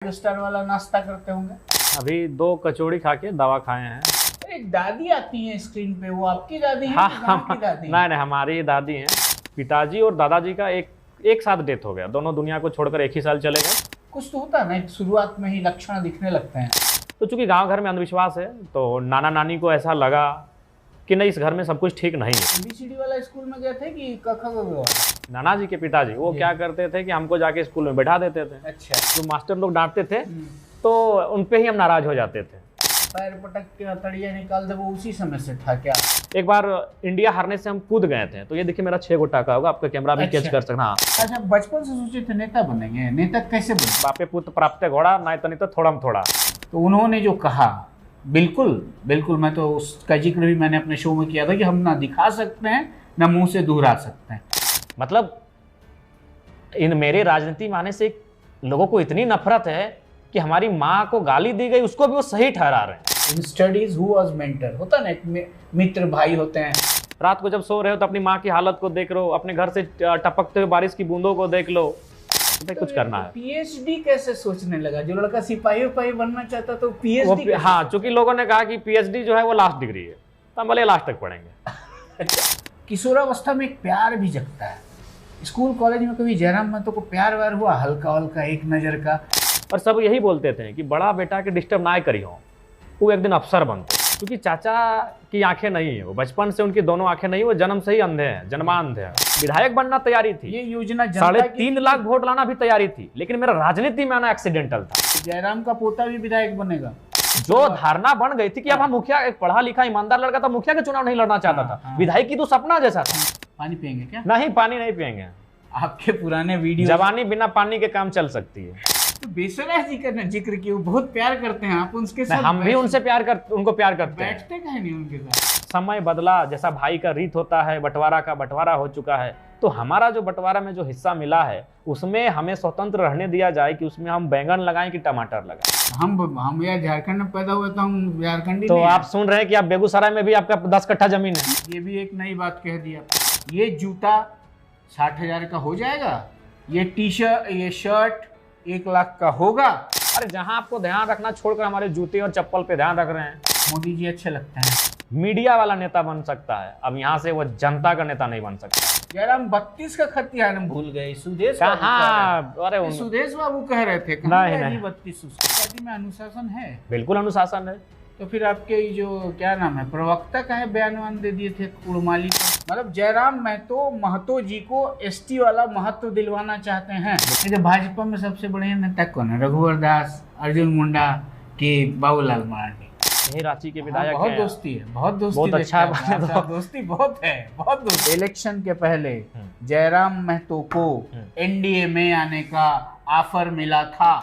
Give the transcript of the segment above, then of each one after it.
Star वाला नाश्ता करते होंगे। अभी 2 कचौड़ी खा के दवा खाए हैं। एक दादी आती है स्क्रीन पे, वो आपकी दादी है? हाँ, गाँव की दादी? नहीं, हमारी दादी हैं। पिताजी और दादाजी का एक साथ डेथ हो गया, दोनों दुनिया को छोड़कर एक ही साल चले गए। कुछ तो होता है ना, शुरुआत में ही लक्षण दिखने लगते हैं। तो चूंकि गांव घर में अंधविश्वास है, तो नाना नानी को ऐसा लगा कि नहीं, इस घर में सब कुछ ठीक नहीं है। ABCD वाला स्कूल में गए थे कि क ख ग घ वाला? नाना जी के पिताजी वो क्या करते थे कि हमको जाके स्कूल में बैठा देते थे। अच्छा। जो मास्टर लोग डांटते थे तो उन पे ही हम नाराज हो जाते थे। पैर पटक के हथड़िया निकाल दे, वो उसी समय से था क्या? एक बार इंडिया हारने से हम कूद गए थे, तो ये देखिए मेरा 6 गो टाका होगा, आपका कैमरा भी कैच कर सकना। अच्छा, बचपन से सोचे थे नेता बनेंगे, नेता कैसे बने? बापे पुत्र प्राप्त घोड़ा, नहीं तो थोड़ा थोड़ा। तो उन्होंने जो कहा, बिल्कुल बिल्कुल, मैं तो उसका जिक्र भी मैंने अपने शो में किया था कि हम ना दिखा सकते हैं ना मुंह से दोहरा सकते हैं। मतलब इन मेरे राजनीति में आने से लोगों को इतनी नफरत है कि हमारी माँ को गाली दी गई, उसको भी वो सही ठहरा रहे हैं। In studies who was mentor, होता ना एक मित्र भाई होते हैं। रात को जब सो रहे हो तो अपनी माँ की हालत को देख लो, अपने घर से टपकते हुए बारिश की बूंदों को देख लो, तो कुछ करना है। पीएचडी कैसे सोचने लगा? जो लड़का सिपाही बनना चाहता तो पीएचडी? हाँ, चूंकि लोगों ने कहा कि पीएचडी जो है वो लास्ट डिग्री है, तो हम बोले लास्ट तक पढ़ेंगे। किशोरावस्था में एक प्यार भी जगता है। स्कूल कॉलेज में कभी जयराम महतो को प्यार व्यार हुआ? हल्का हल्का, एक नजर का? और सब यही बोलते थे कि बड़ा बेटा के डिस्टर्ब ना करी हो, वो एक दिन अफसर बनते। क्योंकि चाचा की आंखें नहीं है, वो बचपन से उनकी दोनों आंखें नहीं, वो जन्म से ही अंधे हैं, जन्मांध है। विधायक बनना तैयारी थी, ये योजना 3.5 लाख वोट लाना भी तैयारी थी, लेकिन मेरा राजनीति में आना एक्सीडेंटल था। जयराम का पोता भी विधायक बनेगा? जो धारणा बन गई थी कि अब हम मुखिया, एक पढ़ा लिखा ईमानदार लड़का था, मुखिया के चुनाव नहीं लड़ना चाहता था। विधायक की तो सपना जैसा था। पानी पियेंगे क्या? नहीं, पानी नहीं पियेंगे। आपके पुराने वीडियो, जवानी बिना पानी के काम चल सकती है। तो बेसरा जी का जिक्र किया, बहुत प्यार करते हैं आप उनके साथ। हम भी उनसे उनको प्यार करते हैं। बैठते कहीं नहीं उनके साथ? समय बदला, जैसा भाई का रीत होता है, बंटवारा का बंटवारा हो चुका है। तो हमारा जो बंटवारा में जो हिस्सा मिला है, उसमें हमें स्वतंत्र रहने दिया जाए कि उसमें हम बैंगन लगाएं कि टमाटर लगाएं। हम यार झारखंड में पैदा हुए तो हम झारखंडी तो आप सुन रहे हैं कि आप बेगूसराय में भी आपका 10 कट्ठा जमीन है। ये भी एक नई बात कह दी आप। ये जूता 60,000 का हो जाएगा, ये टी शर्ट, ये शर्ट 1 लाख का होगा। अरे जहां आपको ध्यान रखना छोड़कर हमारे जूते और चप्पल पे ध्यान रख रहे हैं। मोदी जी अच्छे लगते हैं। मीडिया वाला नेता बन सकता है, अब यहाँ से वो जनता का नेता नहीं बन सकता। यार हम 32 का खतियान हम भूल गए। सुदेश अरे सुदेश बाबू कह रहे थे नहीं 32 पार्टी में अनुशासन है? बिल्कुल अनुशासन है। तो फिर आपके जो क्या नाम है, प्रवक्ता का है, बयान दे दिए थे कुड़माली पर। मतलब जयराम महतो जी को एसटी वाला महत्व दिलवाना चाहते हैं। जो भाजपा में सबसे बढ़िया नेता कौन है? रघुवर दास, अर्जुन मुंडा कि बाबूलाल मरांडी? यही रांची के विधायक बहुत हैं। दोस्ती है, बहुत दोस्ती। बहुत अच्छा दोस्ती बहुत है, बहुत दोस्ती। इलेक्शन के पहले जयराम महतो को एनडीए में आने का ऑफर मिला था।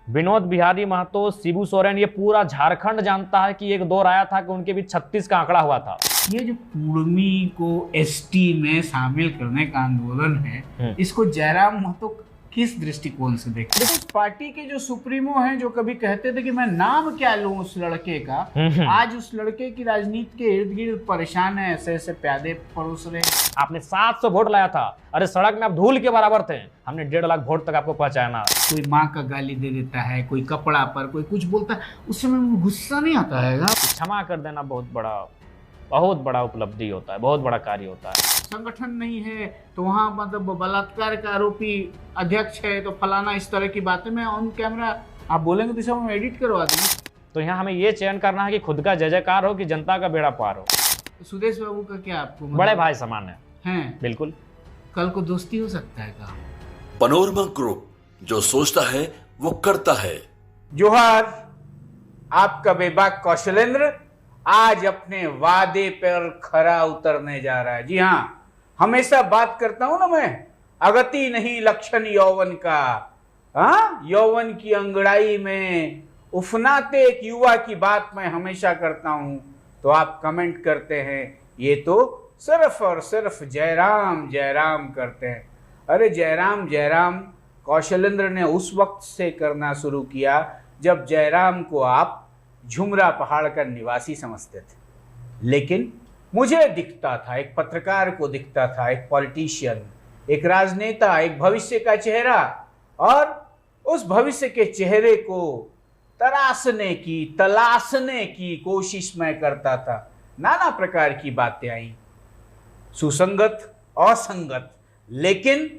विनोद बिहारी महतो, शिबू सोरेन, ये पूरा झारखंड जानता है कि एक दौर आया था कि उनके बीच 36 का आंकड़ा हुआ था। ये जो कुर्मी को एसटी में शामिल करने का आंदोलन है, इसको जयराम महतो किस दृष्टिकोण से देखते? देखो, इस पार्टी के जो सुप्रीमो हैं, जो कभी कहते थे कि मैं नाम क्या लूं उस लड़के का, आज उस लड़के की राजनीति के इर्द गिर्द परेशान है, ऐसे ऐसे प्यादे परोस रहे। आपने 700 वोट लाया था, अरे सड़क में आप धूल के बराबर थे। हमने 1.5 लाख वोट तक आपको पहुंचाना। कोई माँ का गाली दे देता है, कोई कपड़ा पर, कोई कुछ बोलता है, उस समय गुस्सा नहीं आता है? क्षमा कर देना बहुत बड़ा उपलब्धि होता है, बहुत बड़ा कार्य होता है। संगठन नहीं है तो वहाँ मतलब बलात्कार का आरोपी अध्यक्ष है तो फलाना, इस तरह की बातें मैं ऑन कैमरा आप बोलेंगे तो सब हम एडिट करवा देंगे। तो यहाँ हमें ये चयन करना है कि खुद का जय जयकार हो कि जनता का बेड़ा पार हो। तो सुदेश बाबू का क्या आपको बड़े भाई समान है? हैं? बिल्कुल। कल को दोस्ती हो सकता है का? पनोरमा ग्रुप, जो सोचता है वो करता है। जोहार। आपका बेबाक कौशलेंद्र आज अपने वादे पर खरा उतरने जा रहा है। जी हाँ, हमेशा बात करता हूं ना मैं, अगति नहीं लक्षण यौवन का। हाँ, यौवन की अंगड़ाई में उफनाते एक युवा की बात मैं हमेशा करता हूं, तो आप कमेंट करते हैं ये तो सिर्फ और सिर्फ जयराम जयराम करते हैं। अरे जयराम जयराम कौशलेंद्र ने उस वक्त से करना शुरू किया जब जयराम को आप झुमरा पहाड़ का निवासी समझते थे। लेकिन मुझे दिखता था, एक पत्रकार को दिखता था, एक पॉलिटिशियन, एक राजनेता, एक भविष्य का चेहरा, और उस भविष्य के चेहरे को तराशने की, तलाशने की कोशिश मैं करता था। नाना प्रकार की बातें आई, सुसंगत, असंगत, लेकिन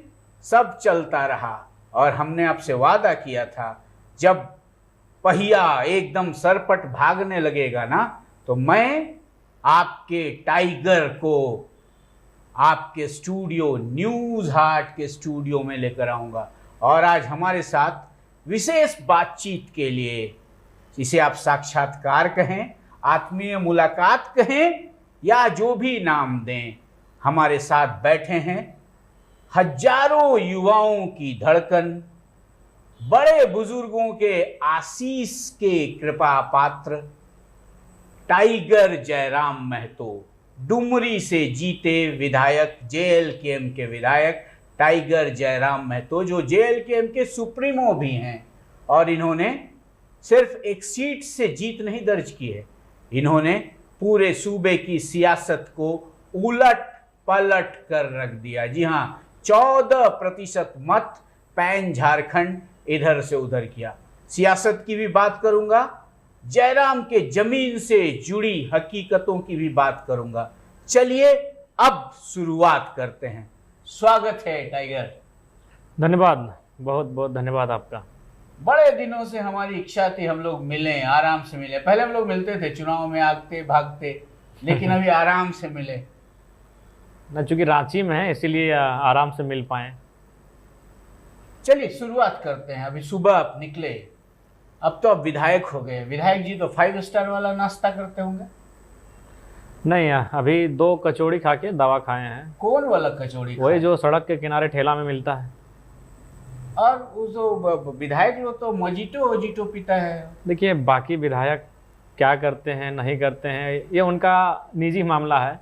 सब चलता रहा। और हमने आपसे वादा किया था, जब पहिया एकदम सरपट भागने लगेगा ना, तो मैं आपके टाइगर को आपके स्टूडियो, न्यूज हार्ट के स्टूडियो में लेकर आऊंगा। और आज हमारे साथ विशेष बातचीत के लिए, जिसे आप साक्षात्कार कहें, आत्मीय मुलाकात कहें, या जो भी नाम दें, हमारे साथ बैठे हैं हजारों युवाओं की धड़कन, बड़े बुजुर्गों के आशीष के कृपा पात्र टाइगर जयराम महतो, डुमरी से जीते विधायक, JLKM के विधायक टाइगर जयराम महतो, जो JLKM के सुप्रीमो भी हैं। और इन्होंने सिर्फ एक सीट से जीत नहीं दर्ज की है, इन्होंने पूरे सूबे की सियासत को उलट पलट कर रख दिया। जी हाँ, 14% मत पैन झारखंड इधर से उधर किया। सियासत की भी बात करूंगा, जयराम के जमीन से जुड़ी हकीकतों की भी बात करूंगा। चलिए अब शुरुआत करते हैं। स्वागत है टाइगर। धन्यवाद, बहुत बहुत धन्यवाद आपका। बड़े दिनों से हमारी इच्छा थी हम लोग मिलें, आराम से मिले। पहले हम लोग मिलते थे, चुनाव में आगते भागते, लेकिन अभी आराम से मिले न, चूंकि रांची में है इसीलिए आराम से मिल पाए। चलिए शुरुआत करते हैं। अभी सुबह आप निकले, अब तो आप विधायक हो गए। विधायक जी तो 5 स्टार वाला नाश्ता करते होंगे? नहीं, अभी 2 कचौड़ी खा के दवा खाए हैं। कौन वाला कचौड़ी? वही जो सड़क के किनारे ठेला में मिलता है। और वो जो विधायक लोग तो मजीटो पीता है। देखिए, बाकी विधायक क्या करते हैं नहीं करते हैं ये उनका निजी मामला है,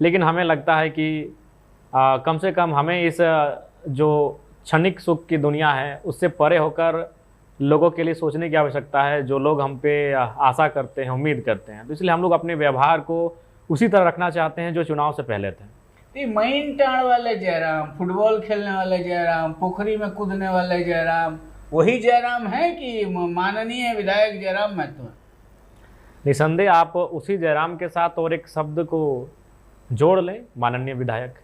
लेकिन हमें लगता है कि कम से कम हमें इस जो क्षणिक सुख की दुनिया है उससे परे होकर लोगों के लिए सोचने की आवश्यकता है। जो लोग हम पे आशा करते हैं, उम्मीद करते हैं, तो इसलिए हम लोग अपने व्यवहार को उसी तरह रखना चाहते हैं जो चुनाव से पहले थे। मईन टाण वाले जयराम, फुटबॉल खेलने वाले जयराम, पोखरी में कूदने वाले जयराम, वही जयराम है कि माननीय विधायक जयराम महतो? निसंदेह आप उसी जयराम के साथ और एक शब्द को जोड़ लें, माननीय विधायक।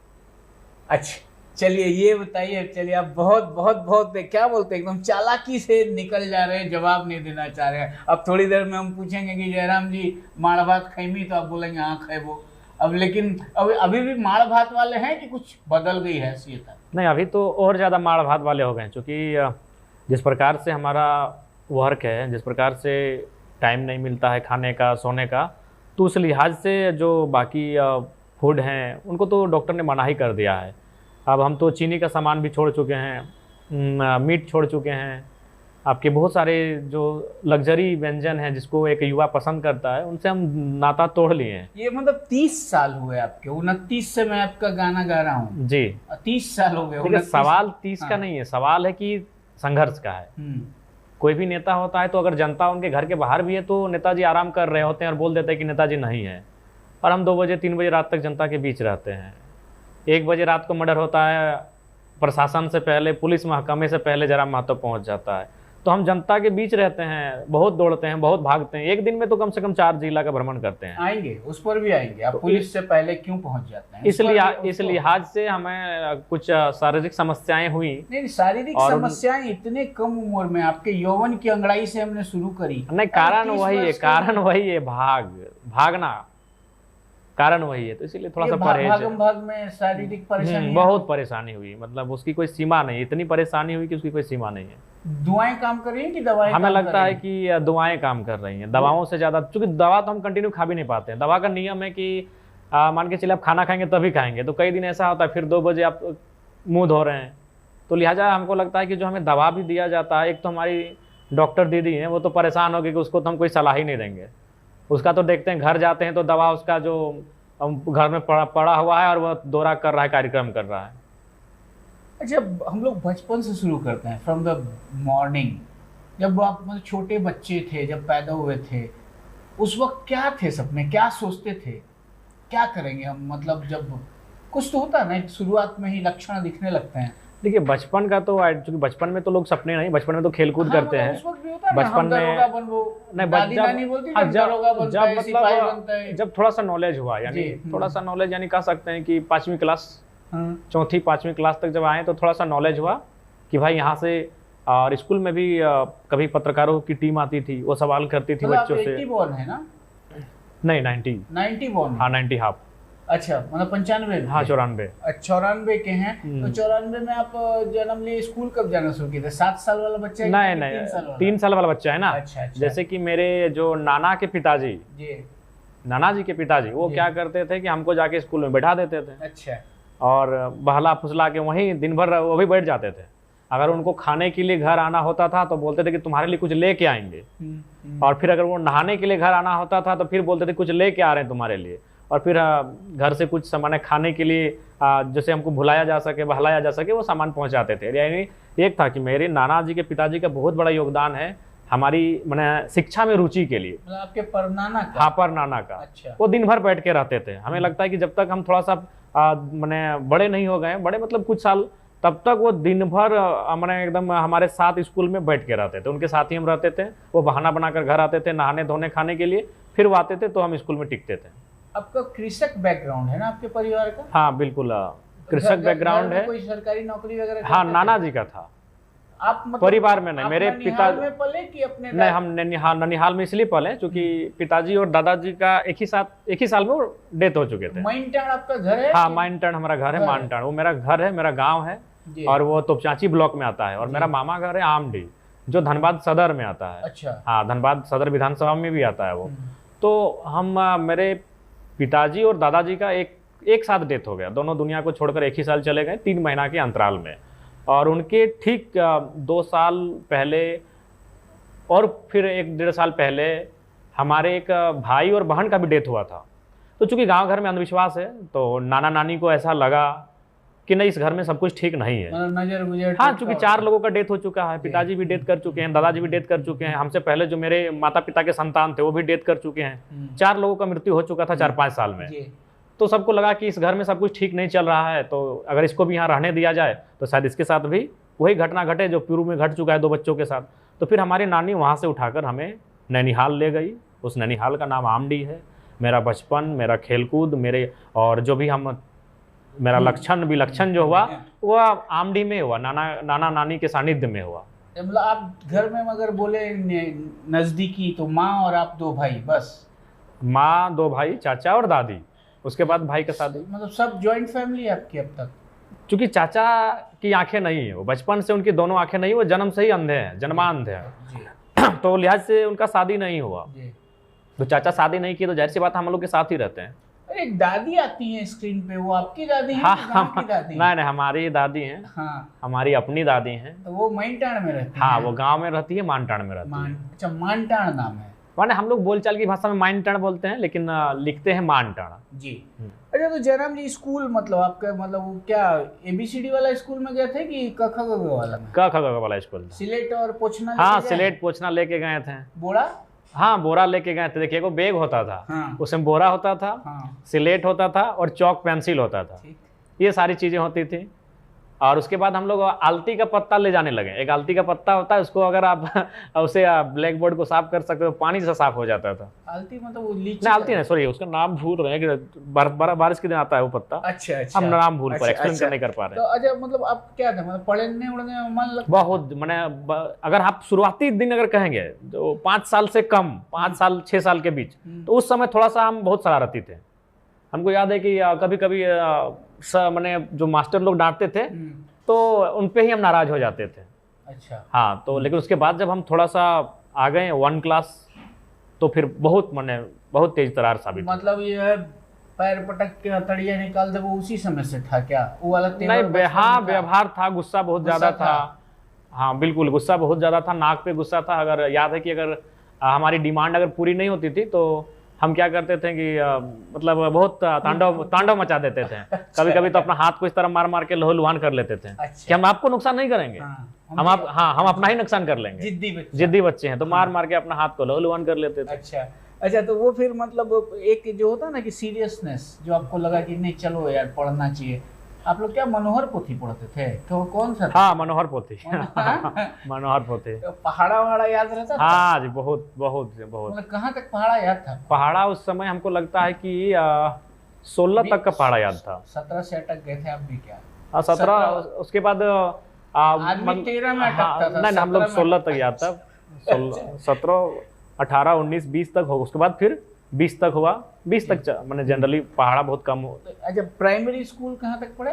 अच्छा, चलिए ये बताइए। चलिए आप बहुत बहुत बहुत क्या बोलते हैं, एकदम चालाकी से निकल जा रहे हैं, जवाब नहीं देना चाह रहे हैं। अब थोड़ी देर में हम पूछेंगे कि जयराम जी माड़ भात खैमी, तो आप बोलेंगे हाँ खैबो। अब लेकिन अभी भी माड़ भात वाले हैं कि कुछ बदल गई हैसियत? नहीं, अभी तो और ज़्यादा माड़ भात वाले हो गए हैं, क्योंकि जिस प्रकार से हमारा वर्क है, जिस प्रकार से टाइम नहीं मिलता है खाने का, सोने का, तो उस लिहाज से जो बाकी फूड हैं उनको तो डॉक्टर ने मना ही कर दिया है। अब हम तो चीनी का सामान भी छोड़ चुके हैं, मीट छोड़ चुके हैं। आपके बहुत सारे जो लग्जरी व्यंजन हैं जिसको एक युवा पसंद करता है, उनसे हम नाता तोड़ लिए हैं। ये मतलब 30 साल हुए आपके? 29 से मैं आपका गाना गा रहा हूँ जी। 30 साल हो गए। देखिए, सवाल 30 का नहीं है, सवाल है कि संघर्ष का है। कोई भी नेता होता है तो अगर जनता उनके घर के बाहर भी है तो नेताजी आराम कर रहे होते हैं और बोल देते हैं कि नेताजी नहीं है, और हम 2 बजे 3 बजे रात तक जनता के बीच रहते हैं। 1 बजे रात को मर्डर होता है, प्रशासन से पहले, पुलिस महकमे से पहले जयराम महतो पहुंच जाता है। तो हम जनता के बीच रहते हैं, बहुत दौड़ते हैं, बहुत भागते हैं। एक दिन में तो कम से कम 4 जिला का भ्रमण करते हैं। आएंगे, उस पर भी आएंगे। आप पुलिस से पहले क्यों पहुंच जाते हैं? इस लिहाज से हमें कुछ शारीरिक समस्याएं हुई। नहीं, शारीरिक समस्याएं इतने कम उम्र में, आपके यौवन की अंगड़ाई से हमने शुरू करी। नहीं, कारण वही है, भागना कारण वही है। तो इसीलिए थोड़ा सा परहेज, भाग में शारीरिक परेशानी, बहुत परेशानी हुई। मतलब उसकी कोई सीमा नहीं, इतनी परेशानी हुई कि उसकी कोई सीमा नहीं है। दुआएं काम कर रही हैं कि दवाएं? हमें लगता है कि दुआएं काम कर रही हैं, दवाओं से ज्यादा। क्योंकि दवा तो हम कंटिन्यू खा भी नहीं पाते हैं। दवा का नियम है कि मान के चलिए आप खाना खाएंगे तभी खाएंगे, तो कई दिन ऐसा होता है फिर 2 बजे आप मुंह धो रहे हैं। तो लिहाजा हमको लगता है कि जो हमें दवा भी दिया जाता है, एक तो हमारी डॉक्टर दीदी हैं, वो तो परेशान हो गई कि उसको तो हम कोई सलाह ही नहीं देंगे। उसका तो देखते हैं, घर जाते हैं तो दवा उसका जो घर में पड़ा हुआ है और वह दौरा कर रहा है, कार्यक्रम कर रहा है। अच्छा, हम लोग बचपन से शुरू करते हैं, फ्रॉम द मॉर्निंग। जब आप मतलब छोटे बच्चे थे, जब पैदा हुए थे, उस वक्त क्या थे सपने, क्या सोचते थे, क्या करेंगे हम? मतलब जब कुछ तो होता है ना, शुरुआत में ही लक्षण दिखने लगते हैं, देखिए बचपन का तो चूंकि बचपन में तो लोग सपने नहीं, बचपन में तो खेल कूद करते हैं। उस वक्त भी होता है ना, बचपन हम में दरोगा बनबो, नहीं दादी नानी बोलती हाँ, ना, दरोगा बनता है, सिपाही बनता है। जब थोड़ा सा नॉलेज हुआ, यानी जी, थोड़ा सा नॉलेज, यानी कह सकते हैं कि 5वीं क्लास, हाँ, चौथी 5वीं क्लास तक जब आए तो थोड़ा सा नॉलेज हुआ कि भाई यहाँ से, और स्कूल में भी कभी पत्रकारों की टीम आती थी, वो सवाल करती थी मतलब बच्चों आप से। 80 बॉर्न है ना? नहीं 90। 90 बॉर्न? हाँ 90 हाफ। अच्छा, मतलब 95? हाँ 94। 94 के हैं। तो 94 में आप जन्म लिए, स्कूल कब जाना शुरू किए थे? 7 साल वाला बच्चा है नहीं कि नहीं 3 साल वाला? 3 साल वाला बच्चा है ना। अच्छा अच्छा। जैसे कि मेरे जो नाना के पिताजी, जी, नाना जी के पिताजी, वो जी। क्या करते थे कि हमको जाके स्कूल में बैठा देते थे अच्छा। और बहला फुसला के वहीं दिन भर वो भी बैठ जाते थे। अगर उनको खाने के लिए घर आना होता था तो बोलते थे कि तुम्हारे लिए कुछ लेके आएंगे, और फिर अगर वो नहाने के लिए घर आना होता था तो फिर बोलते थे कुछ लेके आ रहे हैं तुम्हारे लिए, और फिर घर से कुछ सामान खाने के लिए जैसे हमको भुलाया जा सके, बहलाया जा सके, वो सामान पहुंचाते थे। यानी एक था कि मेरे नाना जी के पिताजी का बहुत बड़ा योगदान है हमारी मैंने शिक्षा में रुचि के लिए। मतलब आपके परनाना का? हाँ परनाना का। अच्छा। वो दिन भर बैठ के रहते थे। हमें लगता है कि जब तक हम थोड़ा सा मैंने बड़े नहीं हो गए, बड़े मतलब कुछ साल, तब तक वो दिन भर मैंने एकदम हमारे साथ स्कूल में बैठ के रहते थे, उनके साथ ही हम रहते थे। वो बहाना बनाकर घर आते थे नहाने धोने खाने के लिए, फिर वो आते थे तो हम स्कूल में टिकते थे। आपका कृषक बैकग्राउंड है ना आपके परिवार का? हाँ बिल्कुल, कृषक बैकग्राउंड है। कोई सरकारी नौकरी वगैरह हाँ करते नाना थे? जी का था। आप मतलब परिवार में नहीं, आप मेरे ननिहाल पिता में पले कि अपने नहीं, हम ननिहाल में इसलिए पले क्योंकि पिताजी और दादाजी का एक ही साल में वो डेथ हो चुके थे। माइनटाण आपका घर है? हाँ माइनटाण हमारा घर है, मानटाण वो मेरा घर है, मेरा गांव है, जी। और वो तोपचांची ब्लॉक में आता है। और मेरा मामा घर है आमडी, जो धनबाद सदर में आता है। अच्छा। हाँ धनबाद सदर विधानसभा में भी आता है वो। तो हम मेरे पिताजी और दादाजी का एक साथ डेथ हो गया, दोनों दुनिया को छोड़कर एक ही साल चले गए, 3 महीना के अंतराल में। और उनके ठीक 2 साल पहले और फिर 1-1.5 साल पहले हमारे एक भाई और बहन का भी डेथ हुआ था। तो चूंकि गांव घर में अंधविश्वास है, तो नाना नानी को ऐसा लगा कि नहीं, इस घर में सब कुछ ठीक नहीं है। मतलब नजर गुजर? हाँ चूंकि 4 लोगों का डेथ हो चुका है, पिताजी भी डेथ कर चुके हैं, दादाजी भी डेथ कर चुके हैं, हमसे पहले जो मेरे माता पिता के संतान थे वो भी डेथ कर चुके हैं। 4 लोगों का मृत्यु हो चुका था 4-5 साल में। जी। तो सबको लगा कि इस घर में सब कुछ ठीक नहीं चल रहा है, तो अगर इसको भी यहाँ रहने दिया जाए तो शायद इसके साथ भी वही घटना घटे जो पूर्व में घट चुका है 2 बच्चों के साथ। तो फिर हमारी नानी वहाँ से उठाकर हमें नैनीहाल ले गई। उस नैनीहाल का नाम आमडी है। मेरा बचपन, मेरा खेलकूद, मेरे और जो भी मेरा विलक्षण जो हुआ वो आमडी में हुआ, नाना नानी के सानिध्य में हुआ। मतलब आप घर में अगर बोले नजदीकी तो माँ और आप 2 भाई बस? माँ, 2 भाई, चाचा और दादी, उसके बाद भाई का शादी। मतलब सब जॉइंट फैमिली है आपकी अब तक? क्योंकि चाचा की आंखें नहीं है, वो बचपन से उनकी दोनों आंखें नहीं, वो जन्म से ही अंधे हैं, जन्मांध हैं। जी। तो लिहाज से उनका शादी नहीं हुआ। जी। तो चाचा शादी नहीं की तो जाहिर सी बात हम लोग के साथ ही रहते हैं। अरे एक दादी आती है स्क्रीन पे, वो आपकी दादी है? हाँ कि गाँव की दादी है? नहीं हमारी दादी हैं, हाँ। हमारी अपनी दादी हैं। तो वो माइनटाण में रहती है? हाँ वो गांव में रहती है, मानटाण में रहती है। अच्छा, मानटाण नाम है। माने हम लोग बोलचाल की भाषा में मानटाण बोलते हैं, लेकिन लिखते हैं मानटाण। जी। अच्छा, तो जयराम जी स्कूल मतलब आपका मतलब वो क्या ABCD वाला स्कूल में गए थे कि क ख ग घ वाला में? क ख ग वाला स्कूल था। सिलेट और पोछना? हाँ सिलेट पोछना लेके गए थे। बोरा? हाँ बोरा लेके गए थे। देखिए, वो बैग होता था, हाँ। उसमें बोरा होता था, हाँ। सिलेट होता था और चौक पेंसिल होता था। ठीक। ये सारी चीजें होती थी। और उसके बाद हम लोग आलती का पत्ता ले जाने लगे। एक आलती का पत्ता होता है, उसको अगर आप उसे ब्लैक बोर्ड को साफ कर सकते हो, पानी से साफ हो जाता था। आलती मतलब वो लीची? नहीं आलती नहीं, सॉरी, उसका नाम भूल रहे हैं कि बारिश के दिन आता है वो पत्ता। अच्छा अच्छा। हम नाम भूल पर एक्सप्लेन अच्छा। नहीं कर पा रहे तो अच्छा, मतलब आप क्या था, मतलब पढ़ने उड़ने में मन लगता? बहुत मैंने अगर आप शुरुआती दिन अगर कहेंगे जो 5 साल से कम, 5 साल 6 साल के बीच, तो उस समय थोड़ा सा हम बहुत शरारती थे। हमको याद है कि कभी कभी मैंने जो मास्टर लोग डांटते थे तो उन पे ही हम नाराज हो जाते थे। अच्छा। हाँ तो लेकिन उसके बाद जब हम थोड़ा सा आ गए 1 क्लास, तो फिर बहुत तेज तरार साबित हुई। मतलब ये पैर पटक के हथड़िया निकाल दे, वो उसी समय से था क्या वो वाला? नहीं हाँ व्यवहार था, गुस्सा बहुत ज्यादा था। हाँ बिल्कुल गुस्सा बहुत ज्यादा था, नाक पे गुस्सा था। अगर याद है कि अगर हमारी डिमांड अगर पूरी नहीं होती थी तो हम क्या करते थे कि मतलब बहुत तांडव मचा देते थे। कभी कभी तो अपना हाथ को इस तरह मार मार के लहूलुहान कर लेते थे कि हम आपको नुकसान नहीं करेंगे, हम अपना ही नुकसान कर लेंगे। जिद्दी बच्चे हैं तो मार मार के अपना हाथ को लहूलुहान कर लेते थे। अच्छा अच्छा। तो वो फिर मतलब एक जो होता है ना कि सीरियसनेस, जो आपको लगा कि नहीं चलो यार पढ़ना चाहिए, आप लोग क्या मनोहर पोथी पढ़ते थे? तो कौन सा था? हाँ, मनोहर पोथी। हाँ? मनोहर पोथी। तो पहाड़ा वहाड़ा याद रहता था? हाँ जी, बहुत बहुत बहुत। मतलब कहाँ तक पहाड़ा याद था? पहाड़ा उस समय हमको लगता है कि 16 तक का पहाड़ा याद था। 17 से अटक गए थे आप भी क्या? 17, उसके बाद आदमी 13 में अटकता था। नहीं, हम लोग 17 में 16 तक याद था। 17, 18, 19, 20 तक हो, उसके बाद फिर 20 तक हुआ। 20 तक मैंने जनरली पहाड़ा बहुत कम हो। अच्छा, प्राइमरी स्कूल कहाँ तक पढ़े?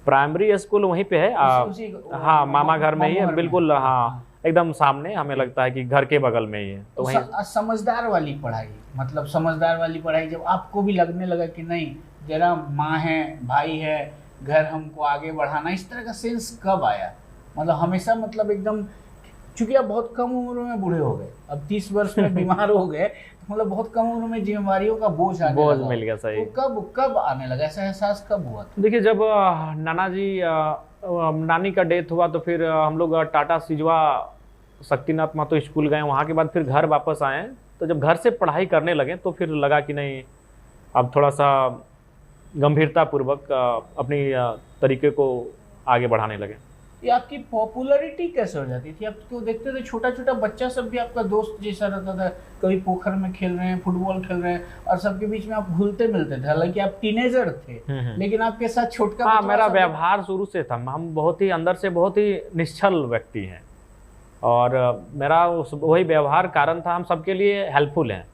प्राइमरी स्कूल वहीं पे है। हाँ, मामा घर में ही है, बिल्कुल। हाँ, एकदम सामने, हमें लगता है कि घर के बगल में ही है। तो वहीं समझदार वाली पढ़ाई, मतलब समझदार वाली पढ़ाई जब आपको भी लगने लगा कि नहीं, जरा माँ है, भाई है, घर हमको आगे बढ़ाना, इस तरह का सेंस कब आया? मतलब हमेशा, मतलब एकदम, चूंकि आप बहुत कम उम्र में बूढ़े हो गए, अब 30 वर्ष में बीमार हो गए, तो मतलब बहुत कम उम्र में जिम्मेवारियों का बोझ मिल गया। सही। तो कब आने लगा, ऐसा एहसास कब हुआ था? देखिए, जब नानी का डेथ हुआ तो फिर हम लोग टाटा सिजवा शक्तिनाथ मातो स्कूल गए। वहाँ के बाद फिर घर वापस आए। तो जब घर से पढ़ाई करने लगे तो फिर लगा कि नहीं, अब थोड़ा सा गंभीरतापूर्वक अपनी तरीके को आगे बढ़ाने लगे। ये आपकी पॉपुलैरिटी कैसे हो जाती थी? आप तो देखते थे छोटा छोटा बच्चा सब भी आपका दोस्त जैसा रहता था, कभी पोखर में खेल रहे हैं, फुटबॉल खेल रहे हैं, और सबके बीच में आप घुलते मिलते थे। हालांकि आप टीनेजर थे, लेकिन आपके साथ छोटका। हाँ, मेरा व्यवहार शुरू से था। हम बहुत ही अंदर से बहुत ही निश्चल व्यक्ति हैं, और मेरा वही व्यवहार कारण था। हम सबके लिए हेल्पफुल हैं।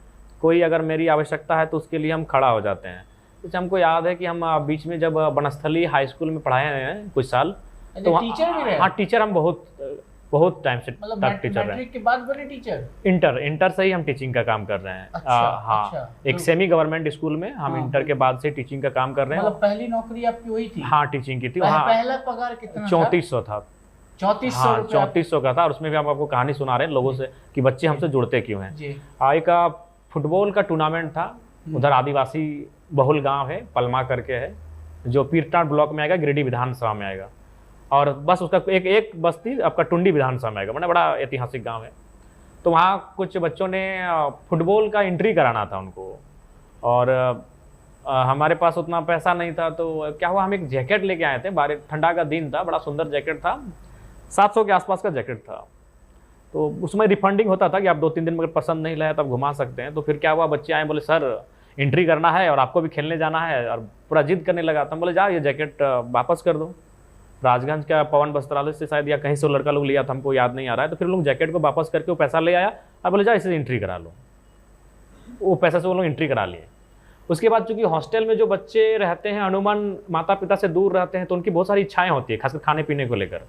कोई अगर मेरी आवश्यकता है तो उसके लिए हम खड़ा हो जाते हैं। जैसे हमको याद है कि हम बीच में जब बनस्थली हाई स्कूल में पढ़ाए हैं कुछ साल, तो टीचर भी रहे? हाँ, टीचर हम बहुत टाइम से मतलब तक टीचर रहे। मैट्रिक के बाद बने टीचर? इंटर से ही हम टीचिंग का काम कर रहे हैं। अच्छा, हाँ, अच्छा। एक सेमी गवर्नमेंट स्कूल में हम इंटर के बाद से टीचिंग का काम कर रहे हैं। मतलब पहली नौकरी आपकी वही थी? हाँ, टीचिंग की थी। पहला पगार कितना? 3400 था। 3400? 3400 का था। और उसमें भी हम आपको कहानी सुना रहे हैं लोगों से कि बच्चे हमसे जुड़ते क्यों हैं। एक फुटबॉल का टूर्नामेंट था, उधर आदिवासी बहुल गांव है, पलमा करके है, जो पीरटाट ब्लॉक में आएगा, गिरिडीह विधानसभा में आएगा। और बस उसका एक बस्ती आपका टुंडी विधानसभा में आएगा, मतलब बड़ा ऐतिहासिक गांव है। तो वहाँ कुछ बच्चों ने फुटबॉल का एंट्री कराना था उनको, और हमारे पास उतना पैसा नहीं था। तो क्या हुआ, हम एक जैकेट लेके आए थे। बारिश, ठंडा का दिन था, बड़ा सुंदर जैकेट था, 700 के आसपास का जैकेट था। तो उसमें रिफंडिंग होता था कि आप 2-3 दिन में अगर पसंद नहीं लाया तो आप घुमा सकते हैं। तो फिर क्या हुआ, बच्चे आए, बोले सर एंट्री करना है और आपको भी खेलने जाना है, और पूरा जिद करने लगा। तो हम बोले जा, ये जैकेट वापस कर दो। राजगंज का पवन वस्त्रालय से शायद या कहीं से लड़का लोग लिया था, हमको याद नहीं आ रहा है। तो फिर लोग जैकेट को वापस करके वो पैसा ले आया और बोले जा इसे एंट्री करा लो। वो पैसा से वो लोग एंट्री करा लिए। उसके बाद चूंकि हॉस्टल में जो बच्चे रहते हैं अमूमन माता पिता से दूर रहते हैं, तो उनकी बहुत सारी इच्छाएं होती है, खासकर खाने पीने को लेकर।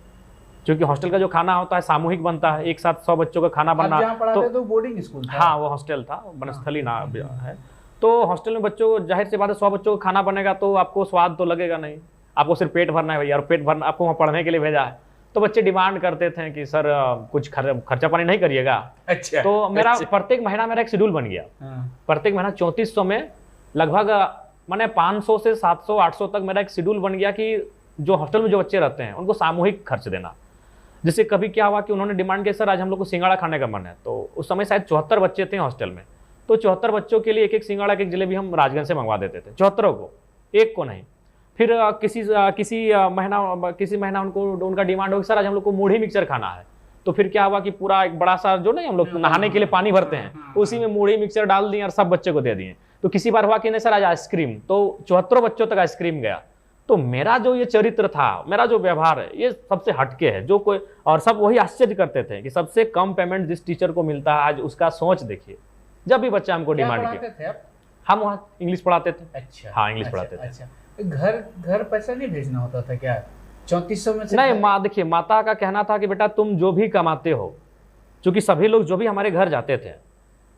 क्योंकि हॉस्टल का जो खाना होता है सामूहिक बनता है, एक साथ 100 बच्चों का खाना बनना। तो बोर्डिंग स्कूल था? हाँ, वो हॉस्टल था, बनस्थली ना है। तो हॉस्टल में बच्चों, जाहिर सी बात है, 100 बच्चों का खाना बनेगा तो आपको स्वाद तो लगेगा नहीं, आपको सिर्फ पेट भरना है भैया, और पेट भरना, आपको वहाँ पढ़ने के लिए भेजा है। तो बच्चे डिमांड करते थे कि सर कुछ खर्चा पानी नहीं करिएगा। अच्छा। तो मेरा प्रत्येक महीना मेरा एक शेड्यूल बन गया। प्रत्येक महीना 3400 में लगभग मैंने 500 से 700 800 तक मेरा एक शेड्यूल बन गया कि जो हॉस्टल में जो बच्चे रहते हैं उनको सामूहिक खर्च देना। जिससे कभी क्या हुआ कि उन्होंने डिमांड किया, सर आज हम लोग को सिंगाड़ा खाने का मन है। तो उस समय शायद 74 बच्चे थे हॉस्टल में, तो 74 बच्चों के लिए एक सिंगाड़ा, एक जलेबी हम राजगंज से मंगवा देते थे, 74 को, एक को नहीं। फिर किसी महीना उनका डिमांड हो कि सर आज हम लोग को मूढ़ी मिक्सचर खाना है। तो फिर क्या हुआ कि पूरा एक बड़ा सा, जो नहीं हम लोग नहाने के लिए पानी भरते हैं, उसी में मूढ़ी मिक्सचर डाल दिए और सब बच्चे को दे दिए। तो किसी बार हुआ कि नहीं सर आज आइसक्रीम, तो 74 बच्चों तक आइसक्रीम गया। तो मेरा जो ये चरित्र था, मेरा जो व्यवहार है, ये सबसे हटके है। जो कोई, और सब वही आश्चर्य करते थे कि सबसे कम पेमेंट जिस टीचर को मिलता है, आज उसका सोच देखिए। जब भी बच्चा हमको डिमांड किया, हम वहाँ इंग्लिश पढ़ाते थे। अच्छा। हाँ, इंग्लिश पढ़ाते थे। अच्छा। घर पैसा नहीं भेजना होता था क्या 3400 में से? नहीं, देखिए, माता का कहना था कि बेटा तुम जो भी कमाते हो, क्योंकि सभी लोग जो भी हमारे घर जाते थे,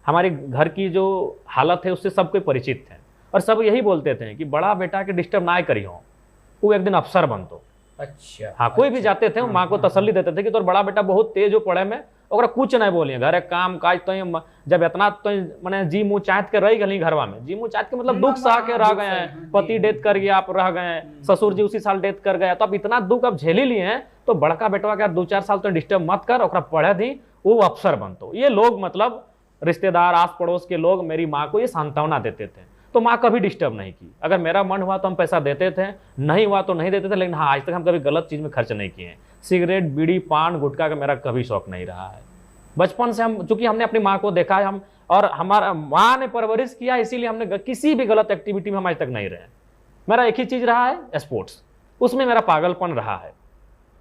हमारे घर की जो हालत है उससे सब कोई परिचित थे, और सब यही बोलते थे कि बड़ा बेटा के डिस्टर्ब ना करियो, वो एक दिन अफसर बन तो। अच्छा। हाँ, कोई भी जाते थे, माँ को तसल्ली देते थे कि तोर बड़ा बेटा बहुत तेज हो पढ़े में, और कुछ नहीं बोलिए, घर काम काज तो जब इतना तो मैंने जी मुँह चाहत के रह गई घरवा में, जी मुँह चाहत के मतलब दुख सहा के रह गए हैं। पति डेथ कर गया, आप रह गए, ससुर जी उसी साल डेथ कर गया, तो अब इतना दुख अब झेली लिए हैं, तो बड़का बेटवा के 2-4 साल तो डिस्टर्ब मत कर, और पढ़े दी, वो अफसर बनतो। ये लोग, मतलब रिश्तेदार, आस पड़ोस के लोग मेरी माँ को ये सांत्वना देते थे। तो माँ कभी डिस्टर्ब नहीं की। अगर मेरा मन हुआ तो हम पैसा देते थे, नहीं हुआ तो नहीं देते थे, लेकिन हाँ आज तक हम कभी गलत चीज़ में खर्च नहीं किए हैं। सिगरेट, बीड़ी, पान, गुटखा का मेरा कभी शौक नहीं रहा है। बचपन से हम, चूंकि हमने अपनी माँ को देखा है, हम और हमारा माँ ने परवरिश किया, इसीलिए हमने किसी भी गलत एक्टिविटी में हम आज तक नहीं रहे। मेरा एक ही चीज़ रहा है, स्पोर्ट्स। उसमें मेरा पागलपन रहा है,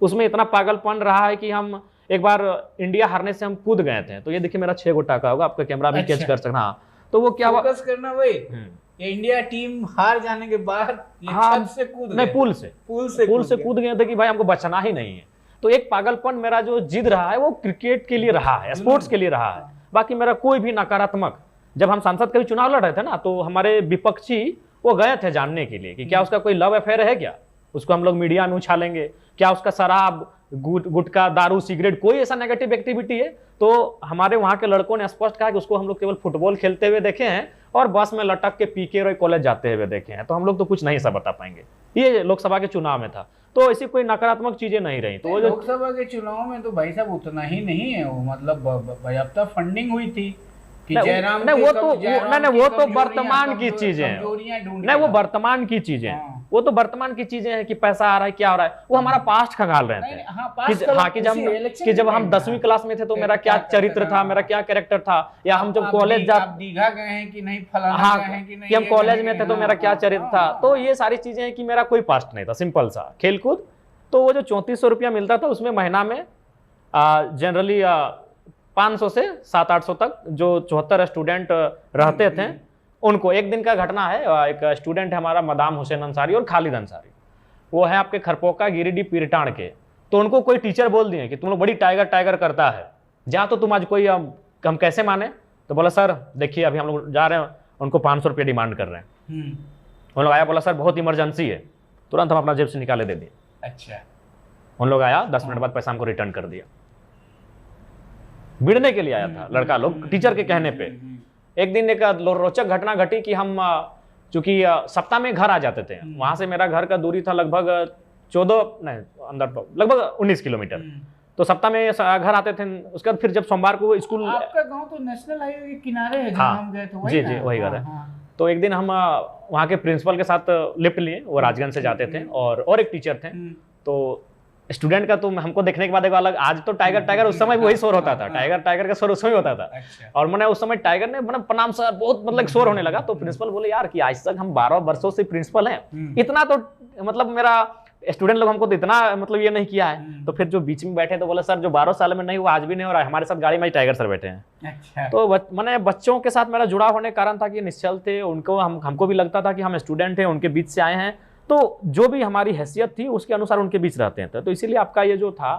उसमें इतना पागलपन रहा है कि हम एक बार इंडिया हारने से हम कूद गए थे। तो ये देखिए मेरा 6 गोटा का होगा, आपका कैमरा भी कैच कर सकना। हाँ, तो वो क्या हुआ, फोकस करना भाई, ये इंडिया टीम हार जाने के बाद ये छत से कूद नहीं, गए। पुल से कूद गए थे कि भाई हमको बचना ही नहीं है। तो एक पागलपन मेरा जो जिद रहा है वो क्रिकेट के लिए रहा है, स्पोर्ट्स के लिए रहा है। बाकी मेरा कोई भी नकारात्मक, जब हम सांसद का भी चुनाव लड़ रहे थे ना, तो हमारे विपक्षी वो गए थे जानने के लिए कि क्या उसका कोई लव अफेयर है, क्या उसको हम लोग मीडिया में उछालेंगे, क्या उसका शराब, गुटखा, दारू, सिगरेट, कोई ऐसा नेगेटिव एक्टिविटी है। तो हमारे वहां के लड़कों ने स्पष्ट कहा कि उसको हम लोग केवल फुटबॉल खेलते हुए देखे हैं और बस में लटक के पी के कॉलेज जाते हुए देखे हैं। तो हम लोग तो कुछ नहीं सा बता पाएंगे। ये लोकसभा के चुनाव में था, तो ऐसी कोई नकारात्मक चीजें नहीं रही। तो वो जो लोकसभा के चुनाव में तो भाई साहब उतना ही नहीं है, वो मतलब पर्याप्त फंडिंग हुई थी कि जयराम नहीं, वो तो कमजोरियां वर्तमान की चीजें हैं। नहीं, वो वर्तमान की चीजें हैं, वो तो वर्तमान की चीजें हैं कि पैसा आ रहा है, क्या हो रहा है, वो हमारा पास्ट खंगाल रहे थे। कि जब हम 10वीं क्लास में थे तो मेरा क्या चरित्र था, मेरा क्या कैरेक्टर था, या हम जब कॉलेज दीघा गए हैं कि नहीं, फलाना गए हैं कि नहीं, कि हम कॉलेज में थे तो मेरा क्या चरित्र था। तो ये सारी चीजें हैं कि मेरा कोई पास्ट नहीं था, सिंपल सा खेलकूद। तो वो जो 3400 रुपया मिलता था उसमें महीना में जनरली 500 से 700-800 तक जो 74 स्टूडेंट रहते थे उनको, एक दिन का घटना है, एक स्टूडेंट है हमारा मदाम हुसैन अंसारी और खालिद अंसारी, वो है आपके खरपोका गिरिडीह पीरटाण के। तो उनको कोई टीचर बोल दिए कि तुम लोग बड़ी टाइगर करता है, जा तो तुम आज कोई हम कैसे माने। तो बोला सर देखिए अभी हम लोग जा रहे हैं, उनको 500 रुपये डिमांड कर रहे हैं। उन लोग आया, बोला सर बहुत इमरजेंसी है, तुरंत हम अपना जेब से निकाले दे दिए। अच्छा, उन लोग आया, 10 मिनट बाद पैसा हमको रिटर्न कर दिया। भिड़ने के लिए आया था लड़का लोग टीचर के कहने पे। एक दिन एक रोचक घटना घटी कि हम चूंकि सप्ताह में घर आ जाते थे, वहां से मेरा घर का दूरी था लगभग 19 किलोमीटर। तो सप्ताह में घर आते थे, उसके बाद फिर जब सोमवार को स्कूल। आपका गांव तो नेशनल हाईवे के किनारे है, हाँ, हम गए थे वही जी वही घर है। तो एक दिन हम वहाँ के प्रिंसिपल के साथ लिफ्ट लिए, वो राजगंज से जाते थे और एक टीचर थे। तो स्टूडेंट का तो हमको देखने के बाद एक अलग, आज तो टाइगर उस समय भी वही शोर होता था, टाइगर का शोर उस समय होता था। और मैंने उस समय टाइगर ने मतलब प्रणाम सर बहुत मतलब शोर होने लगा। तो प्रिंसिपल बोले यार कि आज तक हम 12 वर्षों से प्रिंसिपल हैं, इतना तो मतलब मेरा स्टूडेंट लोग हमको तो इतना मतलब ये नहीं किया है। तो फिर जो बीच में बैठे तो बोले सर जो 12 साल में नहीं हुआ आज भी नहीं हो रहा है, हमारे साथ गाड़ी में टाइगर सर बैठे हैं। अच्छा। तो मैंने बच्चों के साथ मेरा जुड़ाव होने के कारण था कि निश्चल थे, उनको हमको भी लगता था कि हम स्टूडेंट हैं, उनके बीच से आए हैं, तो जो भी हमारी हैसियत थी उसके अनुसार उनके बीच रहते थे। तो इसीलिए आपका ये जो था,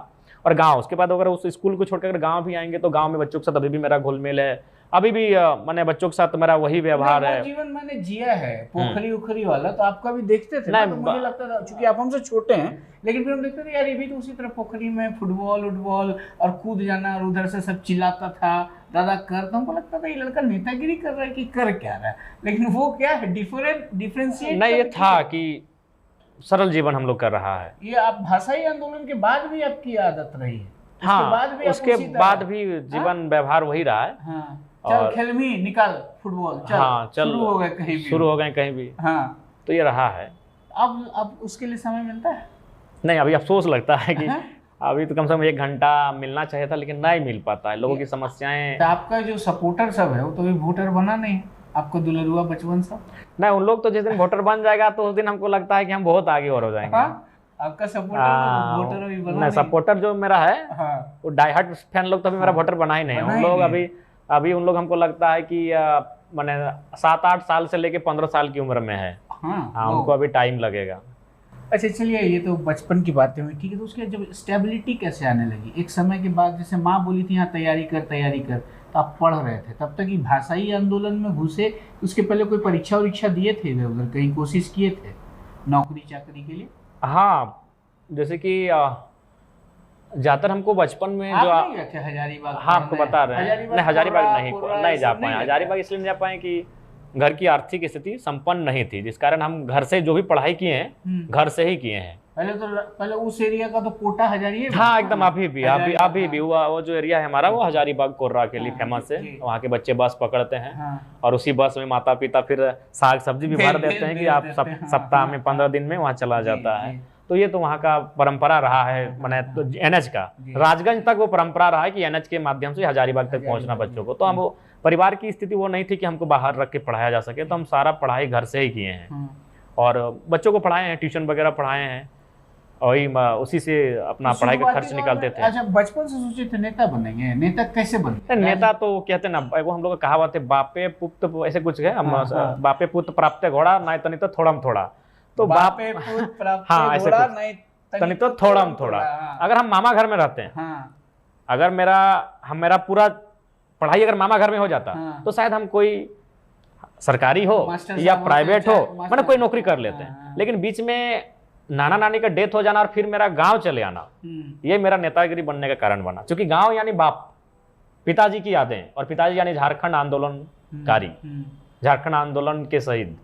और गांव उसके बाद अगर उस स्कूल को छोड़कर अगर गांव भी आएंगे तो गांव में बच्चों के साथ अभी भी मेरा घुलमिल है, अभी भी मैंने बच्चों के साथ मेरा वही व्यवहार है। जीवन मैंने जिया है पोखरी उखरी वाला, तो आपका भी देखते थे ना, तो मुझे लगता था क्योंकि आप हमसे छोटे हैं, लेकिन फिर हम देखते थे यार ये भी तो उसी तरह पोखरी में फुटबॉल और कूद जाना, और उधर से सब चिल्लाता था दादा कर, तो हमको लगता था ये लड़का नेतागिरी कर रहा है कि कर क्या रहा है, लेकिन वो क्या है डिफरेंशिएट नहीं, ये था कि सरल जीवन हम लोग कर रहा है। ये आप भाषाई आंदोलन के बाद भी आपकी आदत रही है? हाँ, उसके बाद भी जीवन व्यवहार वही रहा है। हाँ, चल खेलमी निकाल फुटबॉल, चल हाँ, चल शुरू हो गए कहीं भी। हाँ, तो ये रहा है। अब उसके लिए समय मिलता है? नहीं, अभी अफसोस लगता है कि अभी तो कम से कम 1 घंटा मिलना चाहिए था, लेकिन नहीं मिल पाता है, लोगों की समस्याएं। तो आपका जो सपोर्टर सब है वो तो अभी वोटर बना नहीं, आपको दुलरुआ बचपन सब नहीं, उन लोग तो जिस दिन वोटर बन जाएगा तो उस दिन हमको लगता है कि हम बहुत आगे और हो जाएंगे। आपका सपोर्टर वोटर अभी बना नहीं? सपोर्टर जो मेरा है वो डाई हार्ड फैन लोग तो अभी मेरा वोटर बना ही नहीं है। उन लोग अभी उन लोग हमको लगता है कि मैंने 7-8 साल से लेके 15 साल की उम्र में है। हाँ, उनको अभी टाइम लगेगा। अच्छा चलिए, ये तो बचपन की बातें हुई, ठीक है। तो उसके जब स्टेबिलिटी कैसे आने लगी एक समय के बाद, जैसे माँ बोली थी यहाँ तैयारी कर, तो आप पढ़ रहे थे तब तक ही भाषाई आंदोलन में घुसे? उसके पहले कोई परीक्षा दिए थे इधर उधर, कहीं कोशिश किए थे नौकरी चाकरी के लिए? हाँ, जैसे कि ज्यादातर हमको बचपन में जो नहीं गए थे हजारीबाग? हाँ, आपको बता रहे हैं, नहीं हजारीबाग नहीं जा पाए। हजारीबाग इसलिए नहीं जा पाए कि घर की आर्थिक स्थिति संपन्न नहीं थी, जिस कारण हम घर से जो भी पढ़ाई किए हैं घर से ही किए हैं। पहले उस एरिया का तो कोटा हजारी हाँ एकदम अभी भी वो जो एरिया है हमारा वो हजारीबाग कोर्रा के लिए फेमस है। जी। वहाँ के बच्चे बस पकड़ते हैं हाँ। और उसी बस में माता पिता फिर साग सब्जी भी भर देते हैं कि आप सप्ताह में 15 दिन में वहाँ चला जाता है। तो ये तो वहाँ का परंपरा रहा है, मैंने तो एनएच का राजगंज तक वो परंपरा रहा है कि एनएच के माध्यम से हजारीबाग तक पहुंचना बच्चों को। तो हम वो परिवार की स्थिति वो नहीं थी कि हमको बाहर रख के पढ़ाया जा सके, तो हम सारा पढ़ाई घर से ही किए हैं और बच्चों को पढ़ाए हैं, ट्यूशन वगैरह पढ़ाए हैं और उसी से अपना पढ़ाई का खर्च निकालते थे। अच्छा, बचपन से सोचे थे नेता बनेंगे, नेता कैसे बने? नेता तो कहते ना वो हम लोग का कहावत है, बापे पुत्र ऐसे कुछ है, बापे पुत्र प्राप्त घोड़ा नहीं तो थोड़ा थोड़ा, तो बापे पुत्र प्राप्त हाँ ऐसे घोड़ा नहीं तो थोड़ा थोड़ा। अगर हम मामा घर में रहते हैं, अगर मेरा पूरा पढ़ाई अगर मामा घर में हो जाता तो शायद हम कोई सरकारी हो या प्राइवेट हो मतलब कोई नौकरी कर लेते हैं। लेकिन बीच में नाना नानी का डेथ हो जाना और फिर मेरा गांव चले आना, ये मेरा नेतागिरी बनने का कारण बना। क्योंकि गांव यानी बाप, पिताजी की यादें, और पिताजी यानी झारखंड आंदोलनकारी, झारखंड आंदोलन के शहीद।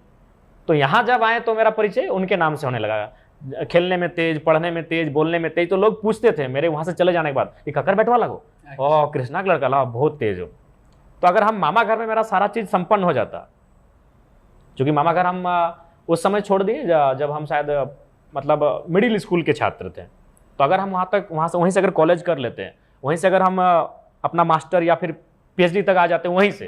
तो यहाँ जब आए तो मेरा परिचय उनके नाम से होने लगा। खेलने में तेज, पढ़ने में तेज, बोलने में तेज, तो लोग पूछते थे मेरे वहां से चले जाने के बाद, ये ककर बैठवा लगो, ओ कृष्णा का लड़का ला बहुत तेज हो। तो अगर हम मामा घर में मेरा सारा चीज संपन्न हो जाता, क्योंकि मामा घर हम उस समय छोड़ दिए जब हम शायद मतलब मिडिल स्कूल के छात्र थे। तो अगर हम वहीं से अगर कॉलेज कर लेते हैं, वहीं से अगर हम अपना मास्टर या फिर पीएचडी तक आ जाते हैं वहीं से,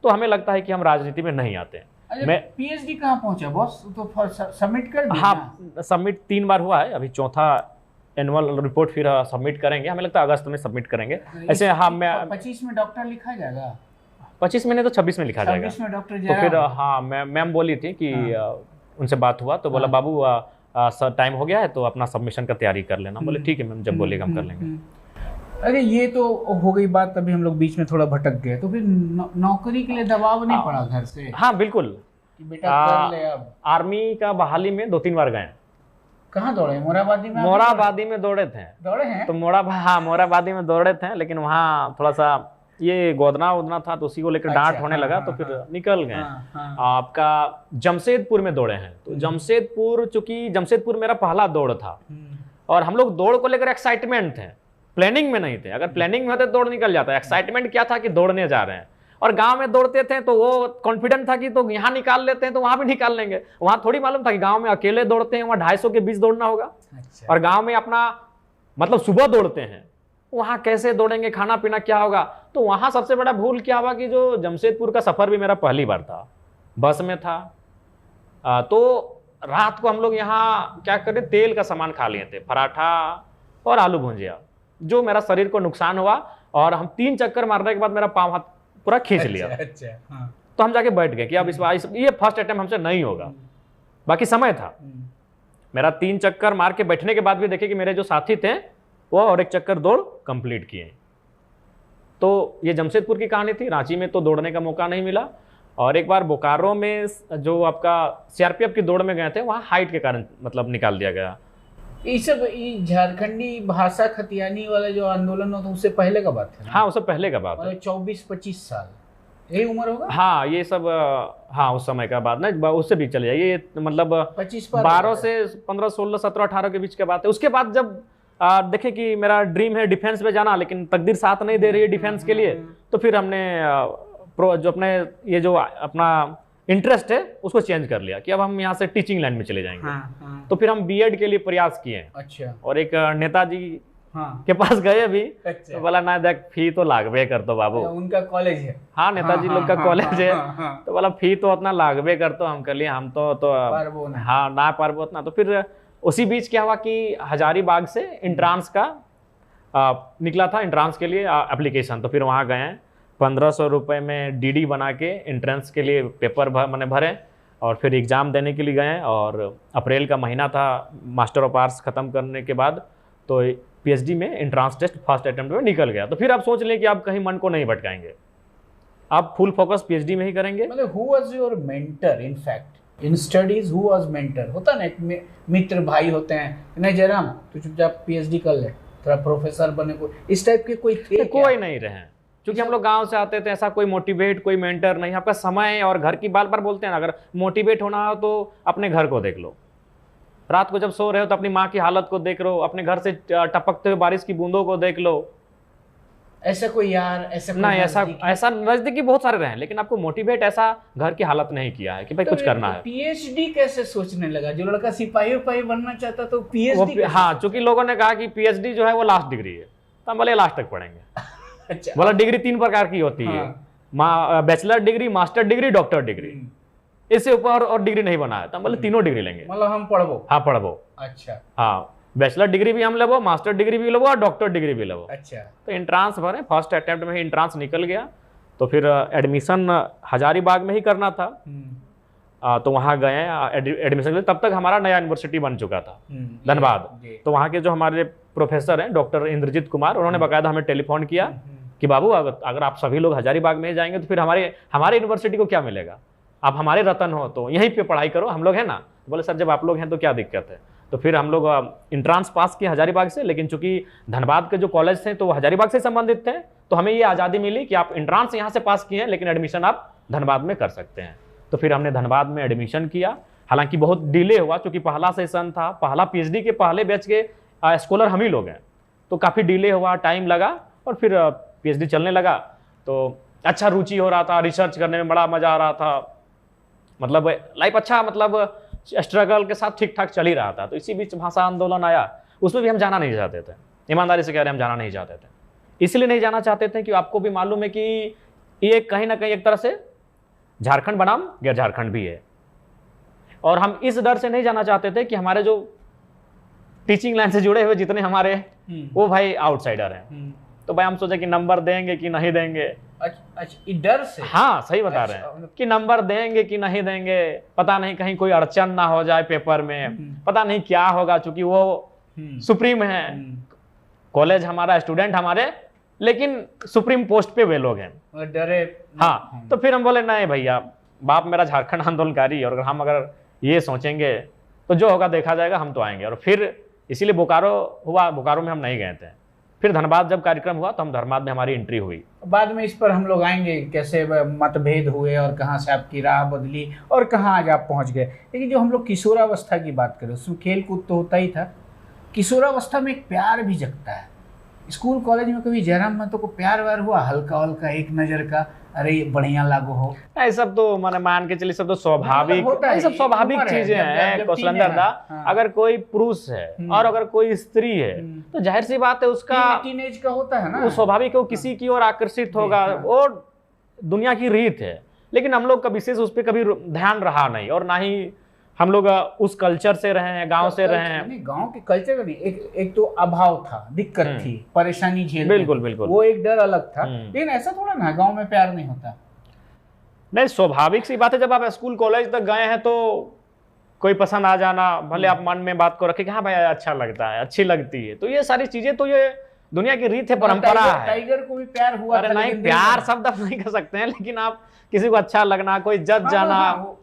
तो हमें लगता है कि हम राजनीति में नहीं आते हैं। मैं पीएचडी कहाँ पहुंचा बॉस? तो सबमिट कर दिया? हाँ, सबमिट 3 बार हुआ है, अभी चौथा एनुअल रिपोर्ट फिर सबमिट करेंगे। हमें लगता है अगस्त में सबमिट करेंगे। ऐसे हाँ, मैं 25 में डॉक्टर लिखा जाएगा, 25 में नहीं तो 26 में लिखा जाएगा। 26 में डॉक्टर। तो फिर हाँ, मैम बोली थी कि उनसे बात हुआ तो बोला बाबू टाइम हो गया है तो अपना सबमिशन का तैयारी कर लेना। बोले ठीक है मैम, जब बोलेगा हम कर लेंगे। अरे ये तो हो गई बात, अभी हम लोग बीच में थोड़ा भटक गए। तो फिर नौकरी के लिए दबाव नहीं पड़ा घर से? हाँ बिल्कुल, कि बेटा कर ले अब। आर्मी का बहाली में 2-3 बार गए। कहाँ दौड़े? मोराबादी में? मोराबादी में दौड़े थे। दौड़े हैं तो मोराबादी में दौड़े थे, लेकिन वहाँ थोड़ा सा ये गोदना था तो उसी को लेकर डांट होने लगा, तो फिर निकल गए। आपका जमशेदपुर में दौड़े हैं। तो जमशेदपुर, चूंकि जमशेदपुर मेरा पहला दौड़ था और हम लोग दौड़ को लेकर एक्साइटमेंट थे, प्लानिंग में नहीं थे। अगर प्लानिंग में होते दौड़ निकल जाता। एक्साइटमेंट क्या था कि दौड़ने जा रहे हैं, और गांव में दौड़ते थे तो वो कॉन्फिडेंट था कि तो यहाँ निकाल लेते हैं तो वहां भी निकाल लेंगे। वहां थोड़ी मालूम था कि गांव में अकेले दौड़ते हैं, वहां 250 के बीच दौड़ना होगा। और गांव में अपना मतलब सुबह दौड़ते हैं, वहां कैसे दौड़ेंगे, खाना पीना क्या होगा। तो वहां सबसे बड़ा भूल क्या हुआ कि जो जमशेदपुर का सफर भी मेरा पहली बार था, बस में था। तो रात को हम लोग यहाँ क्या करें, तेल का सामान खा लिए थे, पराठा और आलू भुजिया, जो मेरा शरीर को नुकसान हुआ। और हम 3 चक्कर मारने के बाद मेरा पाँव हाथ पूरा खींच लिया। हाँ। तो हम जाके बैठ गए कि अब इस बार ये फर्स्ट अटेम्प्ट हमसे नहीं होगा। बाकी समय था मेरा। 3 चक्कर मार के बैठने के बाद भी देखे कि मेरे जो साथी थे वो और 1 चक्कर दौड़ कंप्लीट किए। तो ये जमशेदपुर की कहानी थी। रांची में तो दौड़ने का मौका नहीं मिला। और एक बार बोकारो में जो आपका सीआरपीएफ की दौड़ में गए थे, वहाँ हाइट के कारण मतलब निकाल दिया गया। ये सब झारखंडी भाषा खतियानी वाला जो आंदोलन होता, उससे पहले का बात है ना? हाँ, उससे पहले का बात है। 24-25 साल यही उम्र होगा। हाँ, ये सब हाँ उस समय का बात ना, उससे भी चले जाइए, मतलब 12 से 15, 16, 17, 18 के बीच की बात है। उसके बाद जब देखे कि मेरा ड्रीम है डिफेंस में जाना, लेकिन तकदीर साथ नहीं दे रही है डिफेंस के लिए, तो फिर हमने जो अपने ये जो अपना इंटरेस्ट है उसको चेंज कर लिया कि अब हम यहाँ से टीचिंग लाइन में चले जाएंगे। तो फिर हम बीएड के लिए प्रयास किए। अच्छा। और एक नेताजी के पास गए अभी। तो बोला ना देख, फी तो लागबे कर दो बाबू, उनका कॉलेज है। हाँ, नेताजी लोग का कॉलेज है। तो बोला फी तो उतना लागबे कर दो। हम कह हम तो हाँ ना पारबो उतना। तो फिर उसी बीच क्या हुआ कि हजारीबाग से इंट्रांस का निकला था, इंट्रांस के लिए एप्लीकेशन। तो फिर वहाँ गए, 1500 रुपये में डीडी बना के एंट्रेंस के लिए पेपर मैंने भरे और फिर एग्ज़ाम देने के लिए गए। और अप्रैल का महीना था मास्टर ऑफ आर्ट्स ख़त्म करने के बाद, तो पीएचडी में एंट्रांस टेस्ट फर्स्ट अटेम्प्ट में निकल गया। तो फिर आप सोच लें कि आप कहीं मन को नहीं भटकाएंगे, आप फुल फोकस पीएचडी में ही करेंगे। मतलब who was your mentor in fact in studies? Who was mentor? होता ना एक मित्र भाई होते हैं, नहीं जयराम तू चुपचाप पीएचडी कर ले, थोड़ा प्रोफेसर बने, को इस टाइप के कोई थे? कोई नहीं रहे, क्योंकि हम लोग गांव से आते थे। ऐसा कोई मोटिवेट, कोई मेंटर नहीं। आपका समय और घर की बार बार बोलते हैं ना, अगर मोटिवेट होना हो तो अपने घर को देख लो। रात को जब सो रहे हो तो अपनी माँ की हालत को देख लो, अपने घर से टपकते हुए बारिश की बूंदों को देख लो। ऐसा कोई यार, ऐसा कोई नहीं, ऐसा नजदीकी? ऐसा नजदीकी बहुत सारे रहे हैं, लेकिन आपको मोटिवेट ऐसा घर की हालत नहीं किया है कि भाई कुछ करना है। पीएचडी कैसे सोचने लगा? जो लड़का सिपाही उपाही बनना चाहता तो पीएचडी हाँ, चूंकि लोगों ने कहा कि पीएचडी जो है वो लास्ट डिग्री है, तो हम बोले लास्ट तक पढ़ेंगे। अच्छा, बोला डिग्री 3 प्रकार की होती है, bachelor degree, master degree, doctor degree, इससे ऊपर और डिग्री नहीं बनाया। तो हम बोले तीनों डिग्री लेंगे। मतलब हम पढ़बो? हाँ, पढ़बो। अच्छा, हाँ, बैचलर डिग्री भी हम लेबो, मास्टर डिग्री भी लेबो और डॉक्टर डिग्री भी लेबो। अच्छा। तो एंट्रांस भरे, फर्स्ट अटेम्प्ट में ही एंट्रांस निकल गया। तो फिर एडमिशन हजारीबाग में ही करना था। तो वहाँ गए एडमिशन लिए। तब तक हमारा नया यूनिवर्सिटी बन चुका था, धनबाद। तो वहाँ के जो हमारे प्रोफेसर हैं डॉक्टर इंद्रजीत कुमार, उन्होंने बाकायदा हमें टेलीफोन किया कि बाबू अगर आप सभी लोग हजारीबाग में जाएंगे तो फिर हमारे यूनिवर्सिटी को क्या मिलेगा? आप हमारे रतन हो तो यहीं पे पढ़ाई करो, हम लोग हैं ना। बोले सर जब आप लोग हैं तो क्या दिक्कत है? तो फिर हम लोग इंट्रांस पास किए हजारीबाग से, लेकिन चूंकि धनबाद के जो कॉलेज थे तो वो हजारीबाग से संबंधित थे, तो हमें ये आज़ादी मिली कि आप इंट्रांस यहाँ से पास किए हैं लेकिन एडमिशन आप धनबाद में कर सकते हैं। तो फिर हमने धनबाद में एडमिशन किया। हालांकि बहुत डिले हुआ, चूंकि पहला सेशन था, पहला पीएचडी के पहले बैच के स्कॉलर हम ही लोग हैं, तो काफ़ी डिले हुआ, टाइम लगा और फिर पीएचडी चलने लगा। तो अच्छा रुचि हो रहा था, रिसर्च करने में बड़ा मजा आ रहा था, मतलब लाइफ अच्छा, मतलब स्ट्रगल के साथ ठीक ठाक चल ही रहा था। तो इसी बीच भाषा आंदोलन आया, उसमें भी हम जाना नहीं चाहते थे, ईमानदारी से कह रहे हैं, हम जाना नहीं चाहते थे। इसलिए नहीं जाना चाहते थे कि आपको भी मालूम है कि ये कहीं ना कहीं एक तरह से झारखंड बनाम गैर झारखंड भी है, और हम इस डर से नहीं जाना चाहते थे कि हमारे जो टीचिंग लाइन से जुड़े हुए जितने हमारे वो भाई आउटसाइडर हैं। तो भाई हम सोचे कि नंबर देंगे कि नहीं देंगे। अच्छा, डर से? हाँ, सही बता रहे हैं कि नंबर देंगे कि नहीं देंगे, पता नहीं कहीं कोई अड़चन ना हो जाए पेपर में, पता नहीं क्या होगा, चूंकि वो सुप्रीम है कॉलेज हमारा, स्टूडेंट हमारे, लेकिन सुप्रीम पोस्ट पे वे लोग हैं, डरे। हाँ, तो फिर हम बोले नहीं भैया, बाप मेरा झारखंड आंदोलनकारी, और हम अगर ये सोचेंगे तो जो होगा देखा जाएगा, हम तो आएंगे। और फिर इसीलिए बोकारो हुआ, बोकारो में हम नहीं गए थे। फिर धनबाद जब कार्यक्रम हुआ तो हम धनबाद में हमारी एंट्री हुई। बाद में इस पर हम लोग आएंगे, कैसे मतभेद हुए और कहाँ से आपकी राह बदली और कहाँ आज आप पहुँच गए। लेकिन जो हम लोग किशोरावस्था की बात करें, उसमें खेल कूद तो होता ही था, किशोरावस्था में एक प्यार भी जगता है। स्कूल कॉलेज में कभी जयराम महतो को प्यार व्यार हुआ, हल्का हल्का एक नजर का, अरे ये बढ़िया लागू हो? ये सब तो मैंने मान के चलिए, सब तो स्वाभाविक, ये सब स्वाभाविक चीजें हैं कौशलेंद्र दा। अगर कोई पुरुष है और अगर कोई स्त्री है तो जाहिर सी बात है उसका टीनेज का होता है ना, वो स्वाभाविक है, वो किसी की ओर आकर्षित होगा, वो दुनिया की रीत है। लेकिन हम लोग का विशेष उस पर कभी ध्यान रहा नहीं, और ना ही हम लोग उस कल्चर से रहे हैं, गांव से रहे हैं। गांव के कल्चर का नहीं, एक तो अभाव था, दिक्कत थी, परेशानी झेल, बिल्कुल बिल्कुल, वो एक डर अलग था। लेकिन ऐसा थोड़ा ना गांव में प्यार नहीं होता। नहीं, स्वाभाविक सी बात है, जब आप स्कूल कॉलेज तक गए हैं तो कोई पसंद आ जाना, भले आप मन में बात को रखे कि हाँ भाई अच्छा लगता है, अच्छी लगती है, तो ये सारी चीजें तो ये दुनिया की रीत है, परंपरा है। टाइगर को भी प्यार हुआ? अरे नहीं, प्यार शब्द आप नहीं कर सकते हैं, लेकिन आप किसी को अच्छा लगना, कोई जज जाना,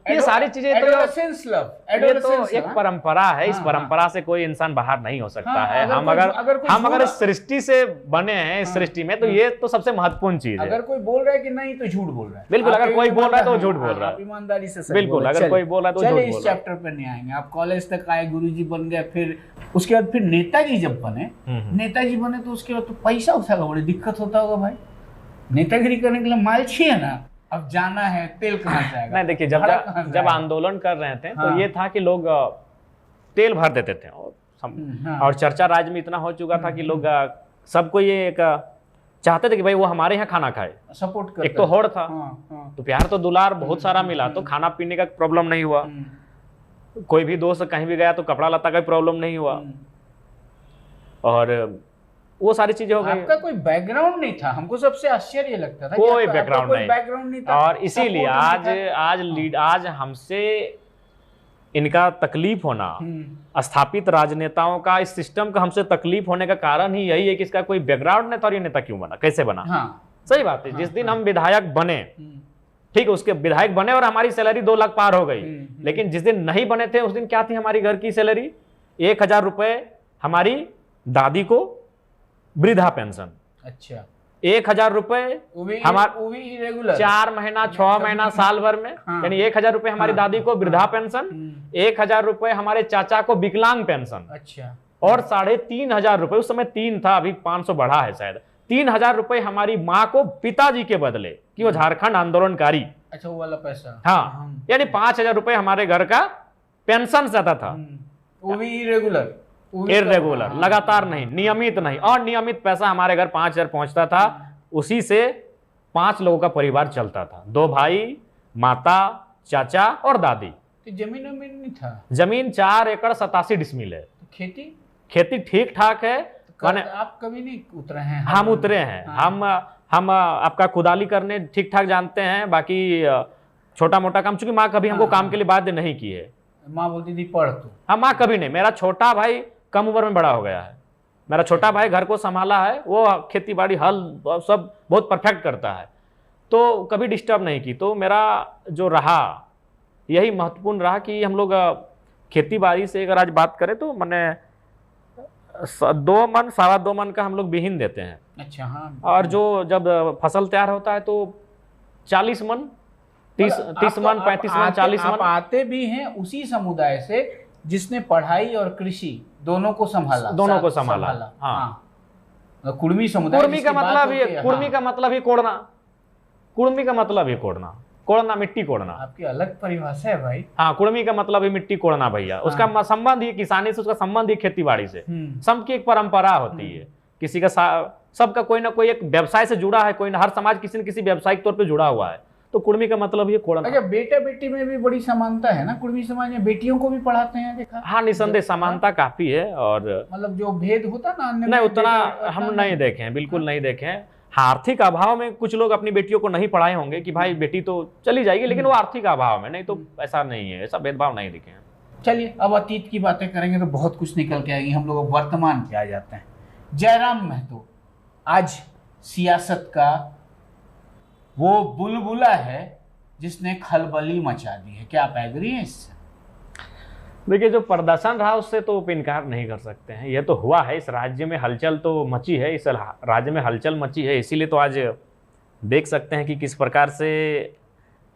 ये सारी चीजें तो ये तो एक परंपरा है। इस परंपरा से कोई इंसान बाहर नहीं हो सकता है। हम अगर इस सृष्टि से बने हैं, इस सृष्टि में, तो ये तो सबसे महत्वपूर्ण चीज है। अगर कोई बोल रहा है कि नहीं तो झूठ बोल रहा है। बिल्कुल, अगर कोई बोल रहा है तो झूठ बोल रहा है, ईमानदारी से। बिल्कुल, अगर कोई बोल रहा है तो झूठ बोल रहा है। इस चैप्टर पे नहीं आएंगे, आप कॉलेज तक आए, गुरुजी बन गए, फिर उसके बाद फिर नेताजी जब बने, नेताजी बने तो उसके बाद तो पैसा उठाएगा, बड़ी दिक्कत होता होगा भाई। नेतागिरी करने के लिए माल चाहिए ना, अब जाना है, तेल कहाँ से आएगा? नहीं, देखिए, जब आंदोलन कर रहे थे तो ये था कि लोग तेल भर देते थे, और चर्चा राज्य में इतना हो चुका था कि लोग सबको ये एक चाहते थे कि भाई वो हमारे यहाँ खाना खाए, सपोर्ट करते। एक तो होड़ था, तो प्यार तो दुलार बहुत सारा मिला, तो खाना पीने का प्रॉब्लम नहीं हुआ, कोई भी दोस्त कहीं भी गया तो कपड़ा लत्ता का प्रॉब्लम नहीं हुआ, और वो सारी चीजें हो गई। आपका कोई बैकग्राउंड नहीं था, हमको सबसे आश्चर्य लगता था कोई बैकग्राउंड नहीं था, और इसीलिए आज हमसे इनका तकलीफ होना, स्थापित राजनेताओं का इस सिस्टम का हमसे तकलीफ होने का कारण ही यही है कि इसका कोई बैकग्राउंड नहीं था, और ये नेता क्यों बना, कैसे बना। सही बात है, जिस दिन हम विधायक बने, ठीक, उसके विधायक बने और हमारी सैलरी 2 लाख पार हो गई, लेकिन जिस दिन नहीं बने थे उस दिन क्या थी हमारी घर की सैलरी? 1000 रुपए हमारी दादी को वृद्धा पेंशन। अच्छा, 1,000 रुपए वो भी इरेगुलर 4 महीना 6 महीना साल भर में, हाँ। यानी 1,000 रुपए हमारी दादी को वृद्धा पेंशन, 1,000 रुपए हमारे चाचा को विकलांग पेंशन, अच्छा और 3,500 रुपए, उस समय 3 था, अभी 500 बढ़ा है शायद, 3,000 रुपए हमारी माँ को पिताजी के बदले कि वो झारखंड आंदोलनकारी, अच्छा वो वाला पैसा, हाँ, यानी 5,000 रुपए हमारे घर का पेंशन से आता था। वो भी इरेगुलर, इरेगुलर, लगातार नहीं, नियमित नहीं, और नियमित पैसा हमारे घर 5,000 पहुंचता था, उसी से 5 लोगों का परिवार चलता था, 2 भाई, माता, चाचा और दादी। तो जमीन नहीं था? जमीन 4 एकड़ 87 डिसमिल है। तो खेती ठीक ठाक है, माने आप कभी नहीं उतरे हैं? हम उतरे हैं, हम आपका कुदाली करने ठीक ठाक जानते हैं, बाकी छोटा मोटा काम, चूंकि माँ कभी हमको काम के लिए बाध्य नहीं की है। माँ बोलती थी पढ़ तू। हाँ, माँ कभी नहीं। मेरा छोटा भाई कम उम्र में बड़ा हो गया है, मेरा छोटा भाई घर को संभाला है, वो खेती बाड़ी हल सब बहुत परफेक्ट करता है, तो कभी डिस्टर्ब नहीं की। तो मेरा जो रहा यही महत्वपूर्ण रहा कि हम लोग खेती बाड़ी से अगर आज बात करें तो मैंने 2 मन 2.25 मन का हम लोग बीहिन देते हैं। अच्छा हाँ। और जो जब फसल तैयार होता है तो 40 मन, 30 मन, 35 मन, 40 मन। आप आते भी हैं उसी समुदाय से जिसने पढ़ाई और कृषि दोनों को संभाला, हाँ। कुर्मी समुदाय। कुर्मी का मतलब ये, कुर्मी का मतलब ही कोड़ना, कुर्मी का मतलब ही कोड़ना, कोड़ना मिट्टी कोड़ना। आपकी अलग परिभाषा है भाई। हाँ, कुर्मी का मतलब ही मिट्टी कोड़ना भैया। उसका संबंध ही किसानी से, उसका संबंध ही खेती बाड़ी से। सबकी एक परंपरा होती है, किसी का सबका कोई ना कोई एक व्यवसाय से जुड़ा है, कोई ना, हर समाज किसी न किसी व्यावसायिक तौर पे जुड़ा हुआ है। तो कुर्मी का मतलब ये कोड़ना। अच्छा, बेटा बेटी में भी बड़ी समानता है ना? कुर्मी समाज में बेटियों को भी पढ़ाते हैं, देखा? हाँ, निसंदेह समानता काफी है, और मतलब जो भेद होता ना नहीं उतना हम नहीं देखे हैं, बिल्कुल नहीं देखे हैं। हाँ, आर्थिक अभाव में कुछ लोग अपनी बेटियों को नहीं पढ़ाए होंगे कि भाई बेटी तो चली जाएगी, लेकिन वो आर्थिक अभाव में, नहीं तो ऐसा नहीं है, ऐसा भेदभाव नहीं दिखे हैं। चलिए, अब अतीत की बातें करेंगे तो बहुत कुछ निकल के आएगी। हम लोग वर्तमान पे आ जाते हैं। जयराम महतो आज सियासत का वो बुलबुला है जिसने खलबली मचा दी है। क्या आप एग्री हैं इससे? देखिए, जो प्रदर्शन रहा उससे तो इनकार नहीं कर सकते हैं। ये तो हुआ है, इस राज्य में हलचल तो मची है, इस राज्य में हलचल मची है, इसीलिए तो आज देख सकते हैं कि किस प्रकार से,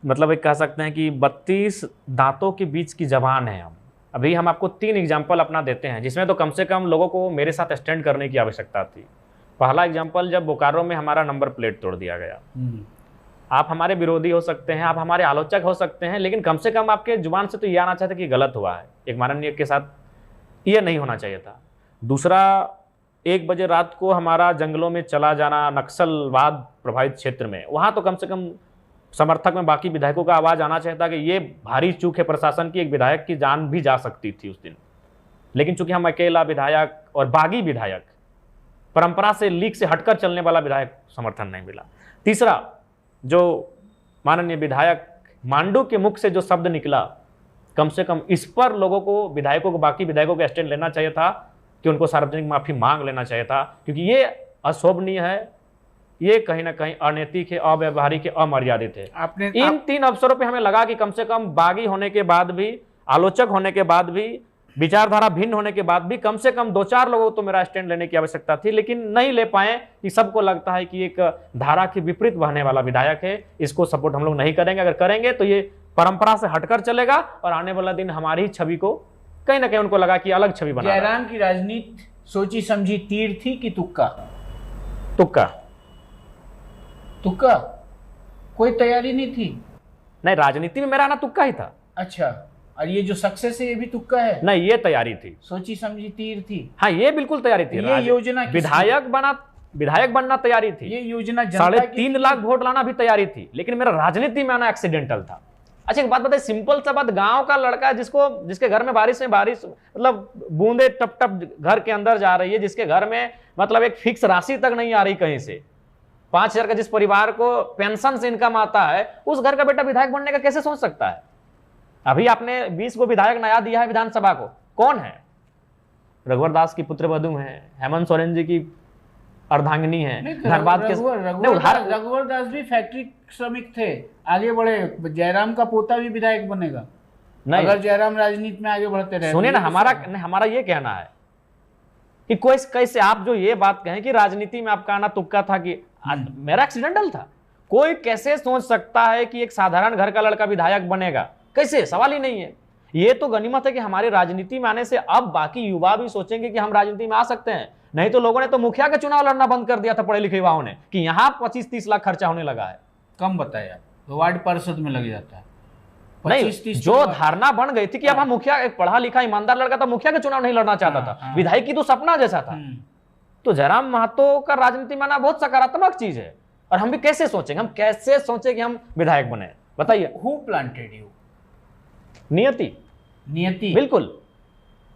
मतलब एक कह सकते हैं कि 32 दांतों के बीच की जबान है हम। अभी हम आपको 3 एग्जाम्पल अपना देते हैं, जिसमें तो कम से कम लोगों को मेरे साथ स्टैंड करने की आवश्यकता थी। पहला एग्जाम्पल, जब बोकारो में हमारा नंबर प्लेट तोड़ दिया गया। आप हमारे विरोधी हो सकते हैं, आप हमारे आलोचक हो सकते हैं, लेकिन कम से कम आपके जुबान से तो ये आना चाहिए कि गलत हुआ है, एक माननीय के साथ ये नहीं होना चाहिए था। दूसरा, 1 बजे रात को हमारा जंगलों में चला जाना, नक्सलवाद प्रभावित क्षेत्र में, वहाँ तो कम से कम समर्थक में बाकी विधायकों का आवाज़ आना चाहिए था कि ये भारी चूक है प्रशासन की, एक विधायक की जान भी जा सकती थी उस दिन। लेकिन चूंकि हम अकेला विधायक और बागी विधायक, परंपरा से, लीक से हटकर चलने वाला विधायक, समर्थन नहीं मिला। तीसरा, जो माननीय विधायक मांडू के मुख से जो शब्द निकला, कम से कम इस पर लोगों को, विधायकों को, बाकी विधायकों को स्टैंड लेना चाहिए था कि उनको सार्वजनिक माफी मांग लेना चाहिए था, क्योंकि ये अशोभनीय है, ये कहीं ना कहीं अनैतिक है, अव्यवहारिक है, अमर्यादित है। इन 3 अवसरों पे हमें लगा कि कम से कम बागी होने के बाद भी, आलोचक होने के बाद भी, विचारधारा भिन्न होने के बाद भी कम से कम 2-4 लोगों को तो मेरा स्टैंड लेने की आवश्यकता थी, लेकिन नहीं ले पाए कि सबको लगता है कि एक धारा के विपरीत बहने वाला विधायक है, इसको सपोर्ट हम लोग नहीं करेंगे। अगर करेंगे तो ये परंपरा से हटकर चलेगा और आने वाला दिन हमारी छवि को कहीं ना कहीं उनको लगा कि अलग छवि बना। जयराम की राजनीति सोची समझी तीर थी कि तुक्का? तुक्का। तुक्का? कोई तैयारी नहीं थी? नहीं, राजनीति में मेरा आना तुक्का ही था। अच्छा, और ये जो सक्सेस है ये भी तुक्का है? नहीं, ये तैयारी थी, सोची समझी तीर थी। हाँ, ये बिल्कुल तैयारी थी। ये योजना विधायक बनना तैयारी थी, ये योजना 3.5 लाख वोट लाना भी तैयारी थी, लेकिन मेरा राजनीति में आना एक्सीडेंटल था। अच्छा, एक बात बताइए, सिंपल सा बात, गांव का लड़का है जिसके घर में बारिश मतलब बूंदे टप टप घर के अंदर जा रही है, जिसके घर में मतलब एक फिक्स राशि तक नहीं आ रही कहीं से, 5,000 का जिस परिवार को पेंशन से इनकम आता है, उस घर का बेटा विधायक बनने का कैसे सोच सकता है? अभी आपने 20 को विधायक नया दिया है विधानसभा को, कौन है? रघुवर दास की पुत्र वधू है, हेमंत सोरेन जी की अर्धांगिनी है, धनबाद के रघुवर दास भी फैक्ट्री श्रमिक थे, आगे बढ़े। जयराम का पोता भी विधायक बनेगा अगर जयराम राजनीति में आगे बढ़ते रहे। सुनिए ना, हमारा ये कहना है कि कोई कैसे आप जो ये बात कहें कि राजनीति में आपका आना तुक्का था, कि मेरा एक्सीडेंटल था। कोई कैसे सोच सकता है कि एक साधारण घर का लड़का विधायक बनेगा? कैसे? सवाल ही नहीं है। ये तो गनीमत है कि हमारी राजनीति में आने से अब बाकी युवा भी सोचेंगे कि हम राजनीति में आ सकते हैं। नहीं तो लोगों ने तो मुखिया का चुनाव लड़ना बंद कर दिया था, पढ़े लिखे युवाओं ने, कि यहाँ 25-30 लाख खर्चा होने लगा है। कम बताया, तो वार्ड पार्षद में लग जाता है। नहीं, 25-30 जो धारणा बन गई थी कि अब हम मुखिया, एक पढ़ा लिखा ईमानदार लड़का था, मुखिया का चुनाव नहीं लड़ना चाहता था, विधायक की तो सपना जैसा था। तो जयराम महतो का राजनीति में आना बहुत सकारात्मक चीज है। और हम भी कैसे सोचेंगे, हम कैसे सोचे कि हम विधायक बने? बताइए। Who planted you? नियति। नियति। बिल्कुल,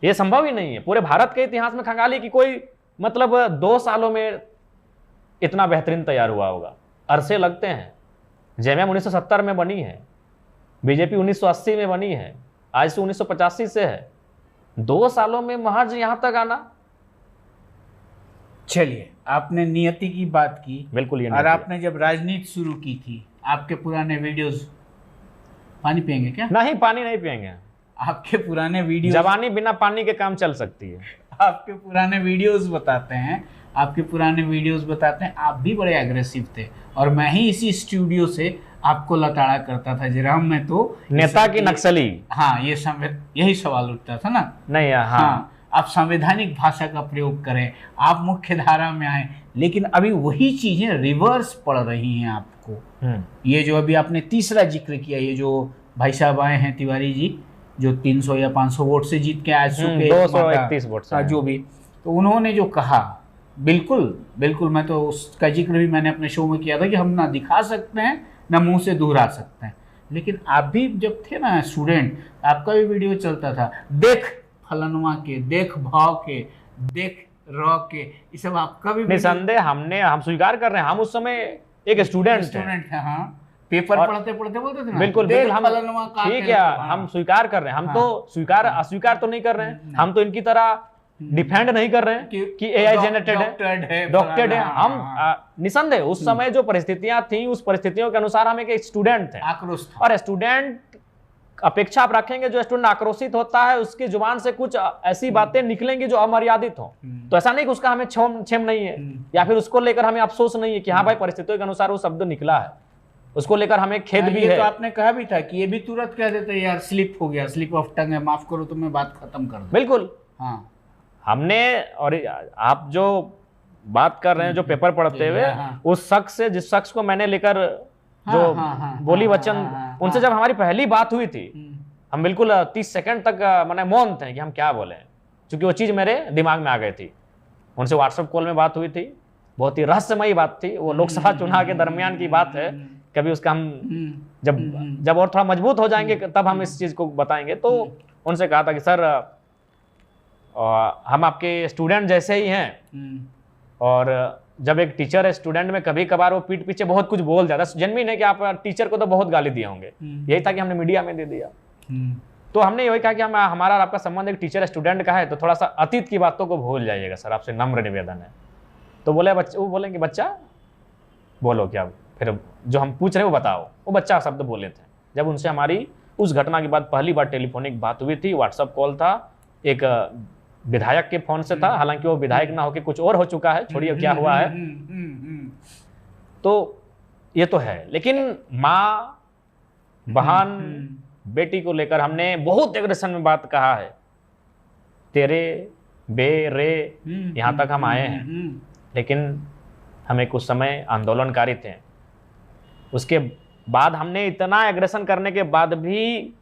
ये संभव ही नहीं है। पूरे भारत के इतिहास में खंगाली की कोई मतलब 2 सालों में इतना बेहतरीन तैयार हुआ होगा। अरसे लगते हैं। जेएमएम 1970 में बनी है, बीजेपी 1980 में बनी है, आज से 1985 से है। 2 सालों में महज यहां तक आना। चलिए, आपने नियति की बात की। बिल्कुल, ये और आपने जब राजनीति शुरू की थी, आपके पुराने वीडियोस, पानी पियेंगे क्या? नहीं, पानी नहीं पियेंगे। आपके पुराने वीडियो, जवानी बिना पानी के काम चल सकती है। आपके पुराने वीडियोस बताते हैं, आप भी बड़े एग्रेसिव थे। और मैं ही इसी स्टूडियो से आपको लताड़ा करता था, जयराम में तो नेता की नक्सली। हाँ, यही सवाल उठता था ना। नहीं, हाँ, आप संवैधानिक भाषा का प्रयोग करें, आप मुख्य धारा में आए। लेकिन अभी वही चीजें रिवर्स पड़ रही हैं आपको। ये जो अभी आपने तीसरा जिक्र किया, ये जो भाई साहब आए हैं तिवारी जी, जो 300 या 500 वोट से जीत के आज 231 वोट से, जो भी, तो उन्होंने जो कहा, बिल्कुल मैं तो उसका जिक्र भी मैंने अपने शो में किया था कि हम ना दिखा सकते हैं ना मुंह से दोहरा सकते हैं। लेकिन आप भी जब थे ना स्टूडेंट, आपका भी वीडियो चलता था, देख फलनवा के, देख भाव के, देख रॉ के, ये सब आपका भी निसंदेह हम स्वीकार कर रहे हैं। हम उस समय एक स्टूडेंट है। हाँ, पेपर पढ़ते बोलते थे ना, बिल्कुल, हम ठीक है, हम स्वीकार कर रहे हैं। हम तो अस्वीकार तो नहीं कर रहे हैं। हम तो इनकी तरह डिफेंड नहीं कर रहे हैं कि एआई जनरेटेड है, डॉक्टरेट है। हम निसंदेह उस समय जो परिस्थितियां थी, उस परिस्थितियों के अनुसार हम एक स्टूडेंट थे। और स्टूडेंट अपेक्षा आप रखेंगे, जो स्टूडेंट आक्रोशित होता है उसकी जुबान से कुछ ऐसी बातें निकलेंगी जो अमर्यादित हो। तो ऐसा नहीं कि उसका हमें क्षम नहीं है, या फिर उसको लेकर हमें अफसोस नहीं है कि हाँ भाई, परिस्थितियों के अनुसार वो शब्द निकला है, उसको लेकर हमें खेद भी है। तो आपने कहा भी था कि ये भी तुरंत कह देते यार स्लिप हो गया, स्लिप ऑफ टंग है, माफ करो तो मैं बात खत्म कर दूं। बिल्कुल, हाँ, हमने, और आप जो बात कर रहे हैं, जो पेपर पढ़ते हुए, उस शख्स से, जिस शख्स को मैंने लेकर जो बोली वचन, उनसे जब हमारी पहली बात हुई थी, हम बिल्कुल 30 सेकंड तक मैंने मौन थे कि हम क्या बोले, क्योंकि वो चीज़ मेरे दिमाग में आ गई थी। उनसे व्हाट्सएप कॉल में बात हुई थी, बहुत ही रहस्यमयी बात थी। वो लोकसभा चुनाव के दरमियान की बात है। कभी उसका हम जब और थोड़ा मजबूत हो जाएंगे तब हम इस चीज़ को बताएंगे। तो उनसे कहा था कि सर, हम आपके स्टूडेंट जैसे ही हैं, और जब एक टीचर है स्टूडेंट में, कभी कभार वो पीठ पीछे बहुत कुछ बोल जाता है। जेन्युइन है कि आप टीचर को तो बहुत गाली दिए होंगे, यही था कि हमने मीडिया में दे दिया। तो हमने यही कहा कि हमारा और आपका संबंध एक टीचर स्टूडेंट का है, तो थोड़ा सा अतीत की बातों को भूल जाइएगा सर, आपसे नम्र निवेदन है। तो वो बोलेंगे बच्चा बोलो क्या, फिर जो हम पूछ रहे हैं वो बताओ। वो बच्चा शब्द बोले थे। जब उनसे हमारी उस घटना के बाद पहली बार टेलीफोनिक बात हुई थी, व्हाट्सएप कॉल था, एक विधायक के फोन से था, हालांकि वो विधायक ना होकर कुछ और हो चुका है, छोड़िए क्या हुआ है। तो ये तो है, लेकिन माँ, बहन, बेटी को लेकर हमने बहुत एग्रेशन में बात कहा है। तेरे, बे, रे, यहाँ तक हम आए हैं। लेकिन हमें कुछ समय आंदोलनकारी थे, उसके बाद हमने इतना एग्रेशन करने के बाद भी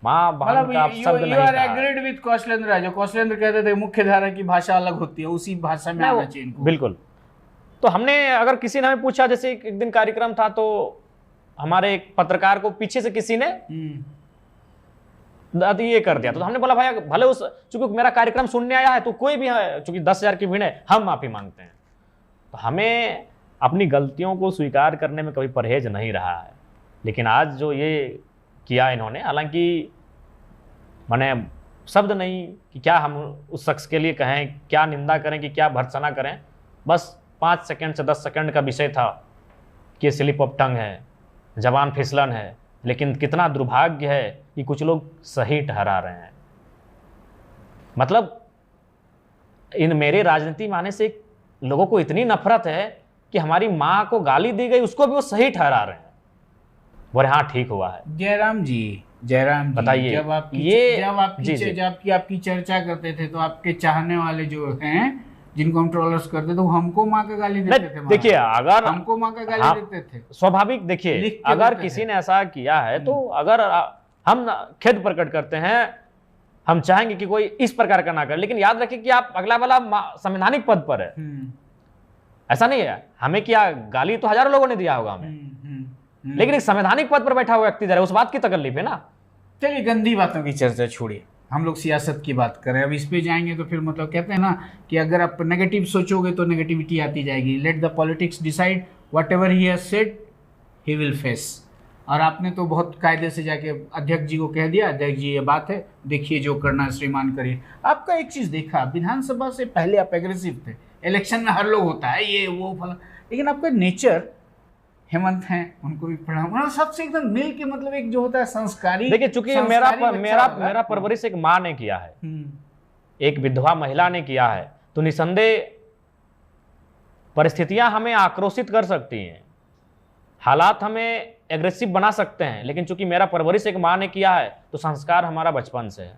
माँ बहन का शब्द नहीं था। एग्रीड विद कौशलेंद्र, जो कौशलेंद्र कहते थे मुख्य धारा की भाषा अलग होती है, उसी भाषा में आना चाहिए इनको। बिल्कुल। तो हमने, अगर किसी ने हमें पूछा, जैसे एक दिन कार्यक्रम था, तो हमारे एक पत्रकार को पीछे से किसी ने ये कर दिया, तो हमने बोला भाई भले उस, चूंकि मेरा कार्यक्रम सुनने आया है, तो कोई भी है, चूंकि 10,000 की भीड़ है, हम माफी मांगते हैं। तो हमें अपनी गलतियों को स्वीकार करने में कभी परहेज नहीं रहा है। लेकिन आज जो ये किया इन्होंने, हालांकि मैंने शब्द नहीं कि क्या हम उस शख्स के लिए कहें, क्या निंदा करें, कि क्या भर्त्सना करें। बस 5 सेकंड से 10 सेकंड का विषय था कि स्लिप ऑफ टंग है, जबान फिसलन है। लेकिन कितना दुर्भाग्य है कि कुछ लोग सही ठहरा रहे हैं। मतलब मेरे राजनीति में आने से लोगों को इतनी नफरत है कि हमारी माँ को गाली दी गई उसको भी वो सही ठहरा रहे हैं, बोले हाँ ठीक हुआ है। जयराम जी बताइए, जब आपकी चर्चा करते थे तो आपके चाहने वाले जो हैं जिनको हम ट्रोलर्स करते थे वो हमको माँ का गाली देते थे। देखिए अगर हमको माँ का गाली देते थे, स्वाभाविक, देखिए अगर किसी ने ऐसा किया है तो अगर हम खेद प्रकट करते हैं, हम चाहेंगे कि कोई इस प्रकार का ना करे, लेकिन याद रखिए कि आप अगला वाला संवैधानिक पद पर है, ऐसा नहीं है हमें क्या गाली तो हजारों लोगों ने दिया होगा हमें, लेकिन एक संवैधानिक पद पर बैठा हुआ व्यक्ति जरा उस बात की तकलीफ है ना। चलिए गंदी बातों की चर्चा छोड़िए, हम लोग सियासत की बात करें। अब इस पे जाएंगे तो फिर मतलब कहते हैं ना कि अगर आप नेगेटिव सोचोगे तो नेगेटिविटी आती जाएगी। Let the politics decide what ever he has said he will face. और आपने तो बहुत कायदे से जाके अध्यक्ष जी को कह दिया, अध्यक्ष जी ये बात है, देखिए जो करना है श्रीमान करिए। आपका एक चीज़ देखा, विधानसभा से पहले आप एग्रेसिव थे, इलेक्शन में हर लोग होता है ये वो फला, लेकिन आपका नेचर, हेमंत हैं उनको भी प्रणाम, और सबसे एकदम मिल के मतलब एक जो होता है संस्कारी। देखिए चूंकि मेरा परवरिश एक माँ ने किया है, एक विधवा महिला ने किया है, तो निसंदेह परिस्थितियां हमें आक्रोशित कर सकती हैं, हालात हमें एग्रेसिव बना सकते हैं, लेकिन चूंकि मेरा परवरिश एक माँ ने किया है तो संस्कार हमारा बचपन से है।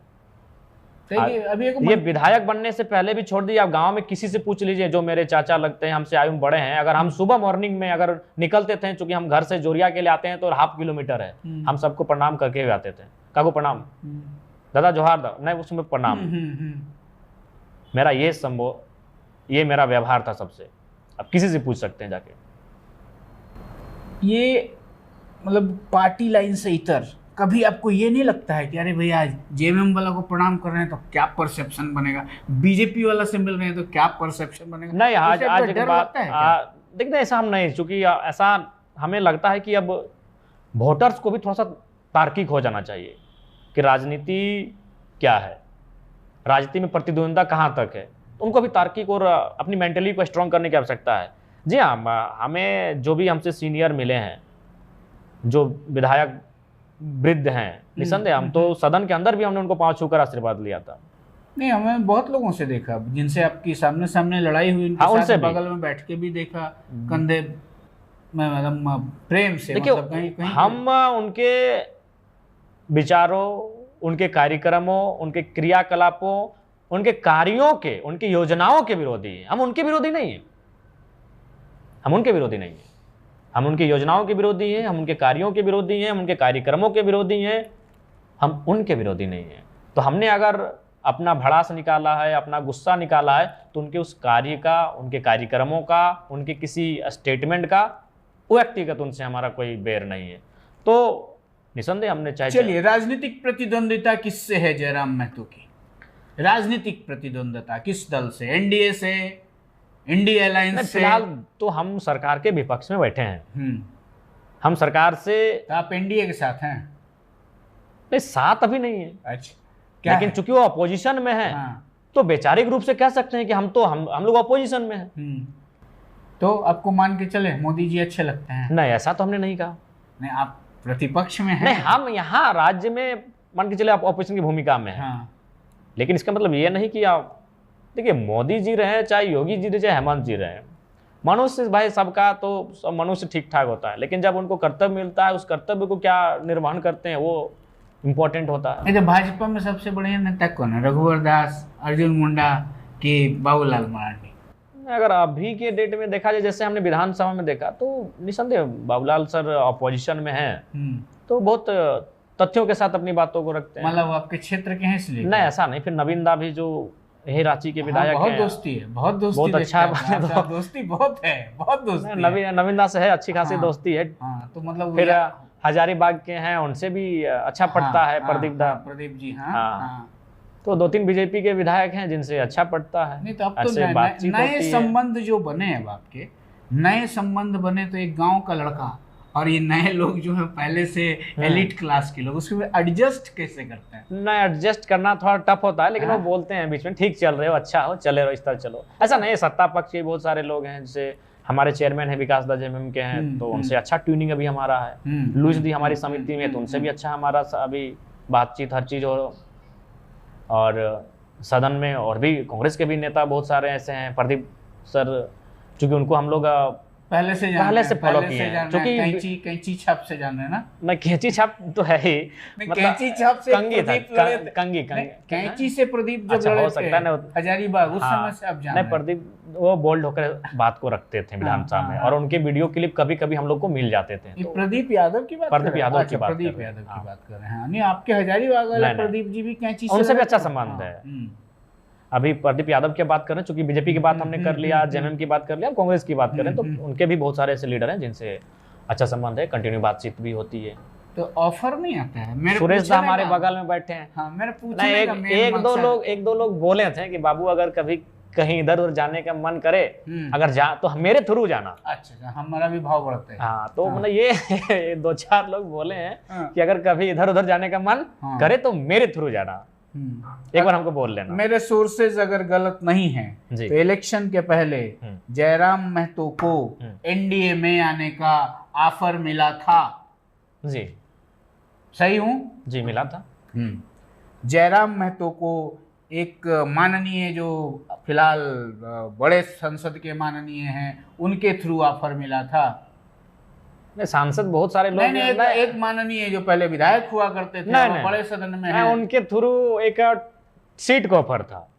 अभी ये विधायक बनने से पहले भी छोड़ दिए, आप गांव में किसी से पूछ लीजिए जो मेरे चाचा लगते हैं, हमसे आयु में बड़े हैं, अगर हम सुबह मॉर्निंग में अगर निकलते थे, चूंकि हम घर से जोरिया के लिए आते हैं तो 1/2 किलोमीटर है, हम सबको प्रणाम करके हुए आते थे, काको प्रणाम, दादा जोहार, नहीं उसमें प्रणाम। मेरा ये मेरा व्यवहार था सबसे, अब किसी से पूछ सकते हैं जाके। ये मतलब पार्टी लाइन से इतर कभी आपको ये नहीं लगता है कि अरे भैया जेएमएम वाला को प्रणाम कर रहे हैं तो क्या परसेप्शन बनेगा, बीजेपी वाला से मिल रहे हैं तो क्या परसेप्शन बनेगा? नहीं, आज एक बात देखते ऐसा हम नहीं, चूंकि ऐसा हमें लगता है कि अब वोटर्स को भी थोड़ा सा तार्किक हो जाना चाहिए कि राजनीति क्या है, राजनीति में प्रतिद्वंद्विता कहाँ तक है, उनको भी तार्किक और अपनी मेंटली को स्ट्रांग करने की आवश्यकता है। जी हाँ, हमें जो भी हमसे सीनियर मिले हैं, जो विधायक वृद्ध हैं, निसंदेह हम तो सदन के अंदर भी हमने उनको पांव छूकर आशीर्वाद लिया था। नहीं, हमें बहुत लोगों से देखा जिनसे आपकी सामने सामने लड़ाई हुई, उनसे बगल में बैठ के भी देखा, कंधे में मतलब प्रेम से। देखिए मतलब कहीं हम उनके विचारों, उनके कार्यक्रमों, उनके क्रियाकलापों, उनके कार्यों के, उनकी योजनाओं के विरोधी हैं, हम उनके विरोधी नहीं हैं, हम उनके विरोधी नहीं हैं, हम उनकी योजनाओं के विरोधी हैं, हम उनके कार्यों के विरोधी हैं, हम उनके कार्यक्रमों के विरोधी हैं, हम उनके विरोधी नहीं हैं। तो हमने अगर अपना भड़ास निकाला है, अपना गुस्सा निकाला है, तो उनके उस कार्य का, उनके कार्यक्रमों का, उनके किसी स्टेटमेंट का व्यक्तिगत उनसे हमारा कोई बैर नहीं है। तो निसंदेह हमने चाहे। चलिए, राजनीतिक प्रतिद्वंदिता किससे है जयराम महतो की? राजनीतिक प्रतिद्वंदिता किस दल से? एनडीए से, इंडिया अलायंस से? फिलहाल तो हम सरकार के विपक्ष में बैठे हैं, हम सरकार से। तो आप एनडीए के साथ हैं? नहीं, साथ अभी नहीं है। अच्छा, लेकिन चूंकि वो अपोजिशन में है, तो वैचारिक रूप से कह सकते हैं कि हम लोग अपोजिशन में हैं। तो आपको मान के चले मोदी जी अच्छे लगते हैं? नहीं, ऐसा तो हमने नहीं कहा। नहीं, आप प्रतिपक्ष में हैं। नहीं, हम यहाँ राज्य में मान के चले आप अपोजिशन की भूमिका में हैं। लेकिन इसका मतलब ये नहीं कि आप देखिए, मोदी जी रहे, चाहे योगी जी रहे, चाहे हेमंत जी रहे, मनुष्य भाई सबका तो सब मनुष्य ठीक ठाक होता है, लेकिन जब उनको कर्तव्य मिलता है, उस कर्तव्य को क्या निर्वहन करते हैं वो इम्पोर्टेंट होता है। तो भाजपा में सबसे बढ़िया नेता कौन है? रघुवर दास, अर्जुन मुंडा कि बाबूलाल मरांडी? अगर अभी के डेट में देखा जाए, जैसे हमने विधानसभा में देखा, तो निसंदेह बाबूलाल सर अपोजिशन में हैं, तो बहुत तथ्यों के साथ अपनी बातों को रखते हैं। मतलब वो आपके क्षेत्र के हैं इसलिए? नहीं, ऐसा नहीं। फिर नवीन दा भी जो यही रांची के विधायक हैं, बहुत दोस्ती है, बहुत अच्छा दोस्ती बहुत है, बहुत दोस्ती। नवीन दा से है, अच्छी खासी दोस्ती है। तो मतलब फिर हजारीबाग के हैं, उनसे भी अच्छा पड़ता है, प्रदीप जी। तो 2-3 बीजेपी के विधायक हैं जिनसे अच्छा पड़ता है। नहीं, तो अब तो नए संबंध जो बने अब आपके, नए संबंध बने, तो एक गांव का लड़का और ये नए लोग जो है पहले से एलिट क्लास के लोग, उसको एडजस्ट कैसे करते हैं? नहीं, एडजस्ट करना थोड़ा टफ होता है, लेकिन वो बोलते हैं बीच में, ठीक चल रहे हो, अच्छा हो, चले रहो, इस तरह चलो। ऐसा नहीं, सत्ता पक्ष के बहुत सारे लोग हैं, जैसे हमारे चेयरमैन है विकास दा जेएमएम के हैं, तो उनसे अच्छा ट्यूनिंग अभी हमारा है। लुइस दी हमारी समिति में, तो उनसे भी अच्छा हमारा अभी बातचीत हर चीज़ हो। और सदन में और भी कांग्रेस के भी नेता बहुत सारे ऐसे हैं, प्रदीप सर, चूँकि उनको हम लोग पहले से follow किए हैं, जान क्योंकि- कैंची कैंची छाप से जान रहे हैं ना? नहीं, कैंची छाप तो है ही, नहीं, कैंची छाप से कंगी था, प्रदीप लड़े थे। कंगी नहीं, कैंची से प्रदीप जब अच्छा, हो लड़े सकता है ना। थे हजारीबाग, उस समय से आप जान नहीं, रहे हैं। प्रदीप वो बोल्ड होकर बात को रखते थे विधानसभा में, हाँ। और उनके वीडियो क्लिप कभी कभी हम लोग को मिल जाते थे। ये प्रदीप यादव की बात प्रदीप कर रहे हैं? यादव की अच्छा, बात प्रदीप कर रहे हैं, यादव की हाँ। बात कर रहे हैं। हाँ, नहीं, आपके हजारीबाग वाला नहीं, नहीं। प्रदीप जी भी कैंची से उनसे भी लड़े अच्छा थे। संबंध हाँ, है। अभी प्रदीप यादव की बात करें, चूंकि बीजेपी की बात हमने कर लिया, जेएमएम की बात कर लिया, कांग्रेस की बात करें, तो उनके भी बहुत सारे ऐसे लीडर हैं जिनसे अच्छा संबंध है, कंटिन्यू बातचीत भी होती है। तो ऑफर नहीं आता है मेरे सुरेश दा पूछने हमारे का- बगल में बैठे हैं। हाँ, मेरे नहीं, पूछने का main एक मकसद- दो लोग बोले थे कि बाबू अगर कभी कहीं इधर उधर जाने का मन करे, अगर जा तो मेरे थ्रू जाना। अच्छा, हमारा भी भाव बढ़ता है। हाँ, तो मतलब ये 2-4 लोग बोले हैं हाँ। कि अगर कभी इधर उधर जाने का मन हाँ। करे तो मेरे थ्रू जाना, एक बार हमको बोल लेना। मेरे सोर्सेज अगर गलत नहीं है जी। तो इलेक्शन के पहले जयराम महतो को एनडीए में आने का ऑफर मिला था। जी सही हूं? जी, मिला था। जयराम महतो को एक माननीय जो फिलहाल बड़े संसद के माननीय हैं उनके थ्रू ऑफर मिला था। नहीं, सांसद बहुत सारे लोग नहीं, एक माननीय जो पहले विधायक हुआ करते थे, नहीं, वो नहीं, बड़े सदन में नहीं, हैं। उनके थ्रू एक सीट का ऑफर था।